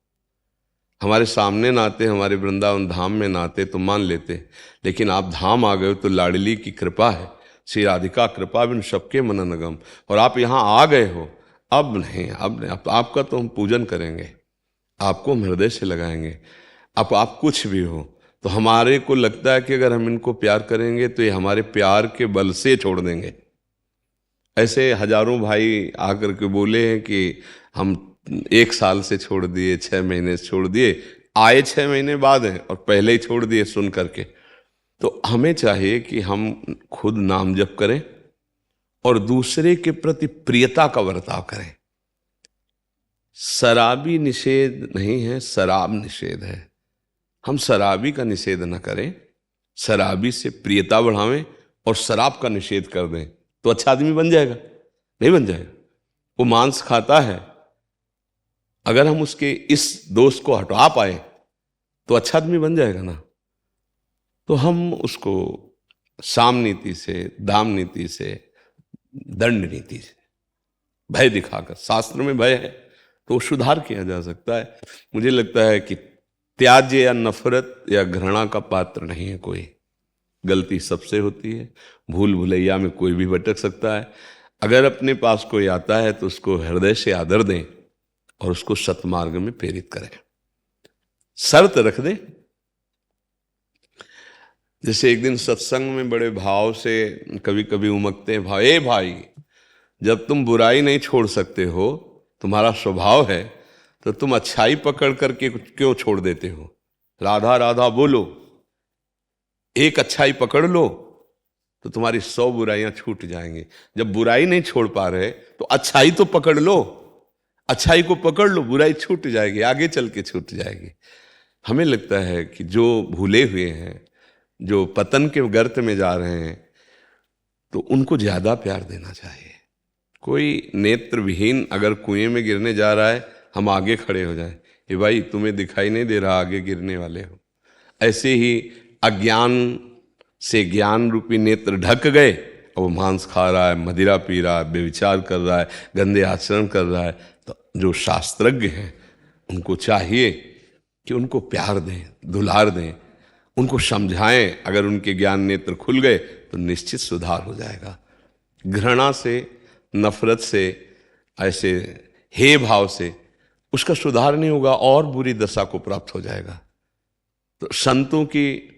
हमारे सामने ना आते, हमारे वृंदावन धाम में ना आते तो मान लेते, लेकिन आप धाम आ गए हो तो लाडली की कृपा है, श्री राधिका कृपा बिन सबके मन नगम, और आप यहाँ आ गए हो। अब नहीं, अब आपका तो हम पूजन करेंगे, आपको हम हृदय से लगाएंगे। अब आप कुछ भी हो तो हमारे को लगता है कि अगर हम इनको प्यार करेंगे तो ये हमारे प्यार के बल से छोड़ देंगे। ऐसे हजारों भाई आकर के बोले हैं कि हम 1 साल से छोड़ दिए, 6 महीने से छोड़ दिए, आए 6 महीने बाद हैं और पहले ही छोड़ दिए सुन करके। तो हमें चाहिए कि हम खुद नाम जप करें और दूसरे के प्रति प्रियता का बर्ताव करें। शराबी निषेध नहीं है, शराब निषेध है। हम शराबी का निषेध न करें, शराबी से प्रियता बढ़ावें और शराब का निषेध कर दें तो अच्छा आदमी बन जाएगा? नहीं बन जाएगा। वो मांस खाता है, अगर हम उसके इस दोष को हटा पाए तो अच्छा आदमी बन जाएगा ना। तो हम उसको साम नीति से, दाम नीति से, दंड नीति से, भय दिखाकर, शास्त्र में भय है तो सुधार किया जा सकता है। मुझे लगता है कि त्याज्य या नफरत या घृणा का पात्र नहीं है कोई। गलती सबसे होती है, भूल भुलैया में कोई भी भटक सकता है। अगर अपने पास कोई आता है तो उसको हृदय से आदर दें और उसको सतमार्ग में प्रेरित करें। शर्त रख दें। जैसे एक दिन सत्संग में बड़े भाव से कभी कभी उमकते हैं भाई, भाई जब तुम बुराई नहीं छोड़ सकते हो, तुम्हारा स्वभाव है, तो तुम अच्छाई पकड़ करके क्यों छोड़ देते हो? राधा राधा बोलो, एक अच्छाई पकड़ लो तो तुम्हारी 100 बुराइयां छूट जाएंगी। जब बुराई नहीं छोड़ पा रहे तो अच्छाई तो पकड़ लो, अच्छाई को पकड़ लो, बुराई छूट जाएगी, आगे चल के छूट जाएगी। हमें लगता है कि जो भूले हुए हैं, जो पतन के गर्त में जा रहे हैं, तो उनको ज्यादा प्यार देना चाहिए। कोई नेत्र विहीन अगर कुएं में गिरने जा रहा है, हम आगे खड़े हो जाएं, ये भाई तुम्हें दिखाई नहीं दे रहा आगे गिरने वाले हो। ऐसे ही अज्ञान से ज्ञान रूपी नेत्र ढक गए और वो मांस खा रहा है, मदिरा पी रहा है, बेविचार कर रहा है, गंदे आचरण कर रहा है। तो जो शास्त्रज्ञ हैं उनको चाहिए कि उनको प्यार दें, दुलार दें, उनको समझाएं। अगर उनके ज्ञान नेत्र खुल गए तो निश्चित सुधार हो जाएगा। घृणा से, नफरत से, ऐसे हे भाव से उसका सुधार नहीं होगा और बुरी दशा को प्राप्त हो जाएगा। तो संतों की,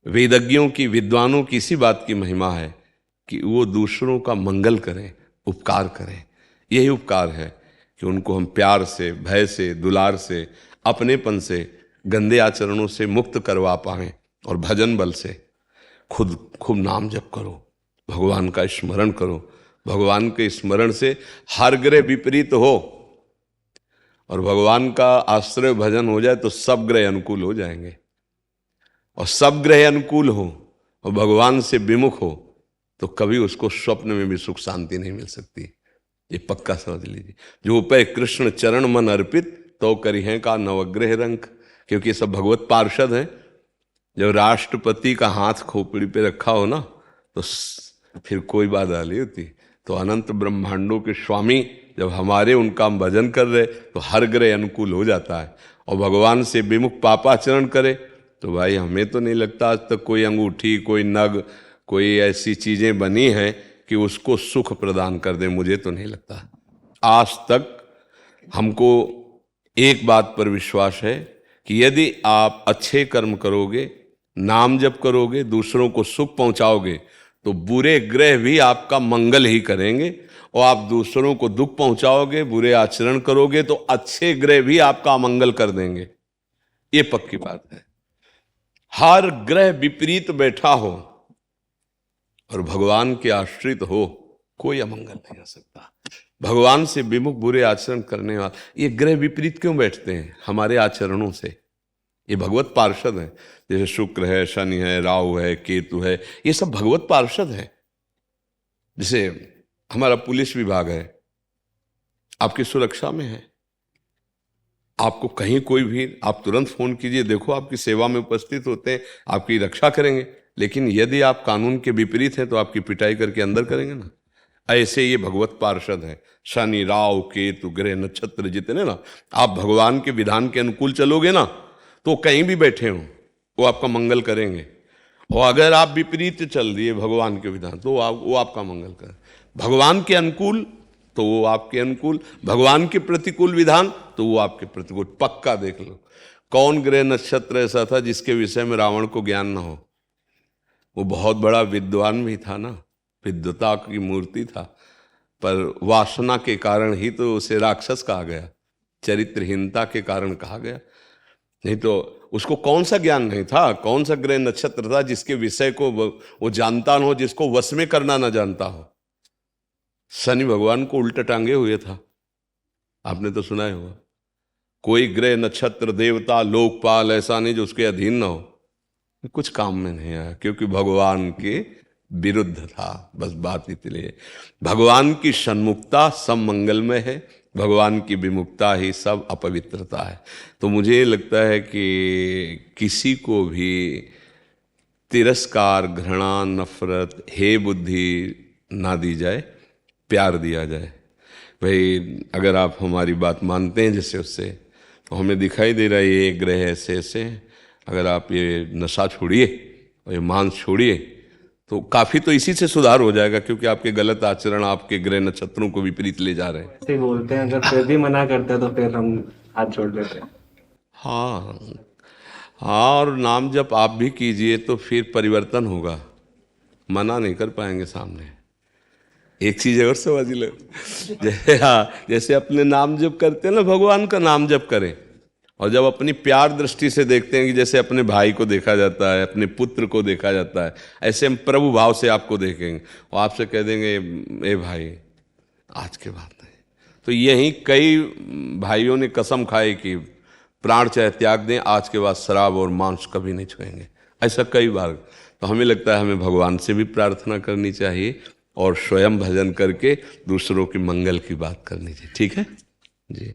वेदज्ञों की, विद्वानों की इसी बात की महिमा है कि वो दूसरों का मंगल करें, उपकार करें। यही उपकार है कि उनको हम प्यार से, भय से, दुलार से, अपनेपन से, गंदे आचरणों से मुक्त करवा पाएं। और भजन बल से खुद खूब नाम जप करो, भगवान का स्मरण करो। भगवान के स्मरण से हर ग्रह विपरीत हो और भगवान का आश्रय भजन हो जाए तो सब ग्रह अनुकूल हो जाएंगे। और सब ग्रह अनुकूल हो और भगवान से विमुख हो तो कभी उसको स्वप्न में भी सुख शांति नहीं मिल सकती। ये पक्का समझ लीजिए। जो पे कृष्ण चरण मन अर्पित तो करिहें का नवग्रह रंक। क्योंकि सब भगवत पार्षद हैं। जब राष्ट्रपति का हाथ खोपड़ी पे रखा हो ना तो फिर कोई बात डाली होती। तो अनंत ब्रह्मांडों के स्वामी जब हमारे उनका हम भजन कर रहे तो हर ग्रह अनुकूल हो जाता है। और भगवान से विमुख पापाचरण करे तो भाई हमें तो नहीं लगता आज तक कोई अंगूठी, कोई नग, कोई ऐसी चीजें बनी हैं कि उसको सुख प्रदान कर दे। मुझे तो नहीं लगता। आज तक हमको एक बात पर विश्वास है कि यदि आप अच्छे कर्म करोगे, नाम जप करोगे, दूसरों को सुख पहुंचाओगे तो बुरे ग्रह भी आपका मंगल ही करेंगे। और आप दूसरों को दुख पहुंचाओगे, बुरे आचरण करोगे तो अच्छे ग्रह भी आपका अमंगल कर देंगे। ये पक्की बात है। हर ग्रह विपरीत बैठा हो और भगवान के आश्रित हो, कोई अमंगल नहीं हो सकता। भगवान से विमुख बुरे आचरण करने वाले ये ग्रह विपरीत क्यों बैठते हैं? हमारे आचरणों से। ये भगवत पार्षद हैं। जैसे शुक्र है, शनि है, राहु है, केतु है, ये सब भगवत पार्षद हैं। जैसे हमारा पुलिस विभाग है, आपकी सुरक्षा में है। आपको कहीं कोई भी, आप तुरंत फोन कीजिए, देखो आपकी सेवा में उपस्थित होते हैं, आपकी रक्षा करेंगे। लेकिन यदि आप कानून के विपरीत हैं तो आपकी पिटाई करके अंदर करेंगे ना। ऐसे ये भगवत पार्षद हैं। शनि, राहु, केतु, ग्रह, नक्षत्र जितने ना, आप भगवान के विधान के अनुकूल चलोगे ना, तो कहीं भी बैठे हो वो आपका मंगल करेंगे। और अगर आप विपरीत चल दिए भगवान के विधान, तो वो आपका मंगल करें। भगवान के अनुकूल तो वो आपके अनुकूल, भगवान के प्रतिकूल विधान तो वो आपके प्रतिकूल। पक्का देख लो, कौन ग्रह नक्षत्र ऐसा था जिसके विषय में रावण को ज्ञान ना हो? वो बहुत बड़ा विद्वान भी था ना, विद्वता की मूर्ति था, पर वासना के कारण ही तो उसे राक्षस कहा गया, चरित्रहीनता के कारण कहा गया। नहीं तो उसको कौन सा ज्ञान नहीं था, कौन सा ग्रह नक्षत्र था जिसके विषय को वो जानता ना हो, जिसको वश में करना ना जानता हो? शनि भगवान को उल्टा टांगे हुए था, आपने तो सुना ही होगा। कोई ग्रह नक्षत्र देवता लोकपाल ऐसा नहीं जो उसके अधीन ना हो, कुछ काम में नहीं आया, क्योंकि भगवान के विरुद्ध था। बस बात इतनी। भगवान की सन्मुखता सब मंगलमय है, भगवान की विमुखता ही सब अपवित्रता है। तो मुझे लगता है कि किसी को भी तिरस्कार, घृणा, नफरत, हे बुद्धि ना दी जाए, प्यार दिया जाए। भाई अगर आप हमारी बात मानते हैं जैसे उससे, तो हमें दिखाई दे रहा है ये ग्रह ऐसे ऐसे, अगर आप ये नशा छोड़िए और ये मांस छोड़िए तो काफ़ी तो इसी से सुधार हो जाएगा, क्योंकि आपके गलत आचरण आपके ग्रह नक्षत्रों को विपरीत ले जा रहे हैं। ऐसे ही बोलते हैं, अगर फिर भी मना करते हैं तो फिर हम हाथ छोड़ देते हैं। हाँ हाँ, और नाम जप आप भी कीजिए तो फिर परिवर्तन होगा, मना नहीं कर पाएंगे सामने। एक चीज और समझ लो, जैसे हाँ, जैसे अपने नाम जप करते हैं ना, भगवान का नाम जप करें, और जब अपनी प्यार दृष्टि से देखते हैं कि जैसे अपने भाई को देखा जाता है, अपने पुत्र को देखा जाता है, ऐसे हम प्रभु भाव से आपको देखेंगे और आपसे कह देंगे ए भाई आज के बाद नहीं। तो यही कई भाइयों ने कसम खाई कि प्राण चाहे त्याग दें, आज के बाद शराब और मांस कभी नहीं छुएंगे, ऐसा कई बार। तो हमें लगता है हमें भगवान से भी प्रार्थना करनी चाहिए और स्वयं भजन करके दूसरों की मंगल की बात करनी चाहिए। ठीक है जी।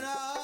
राधा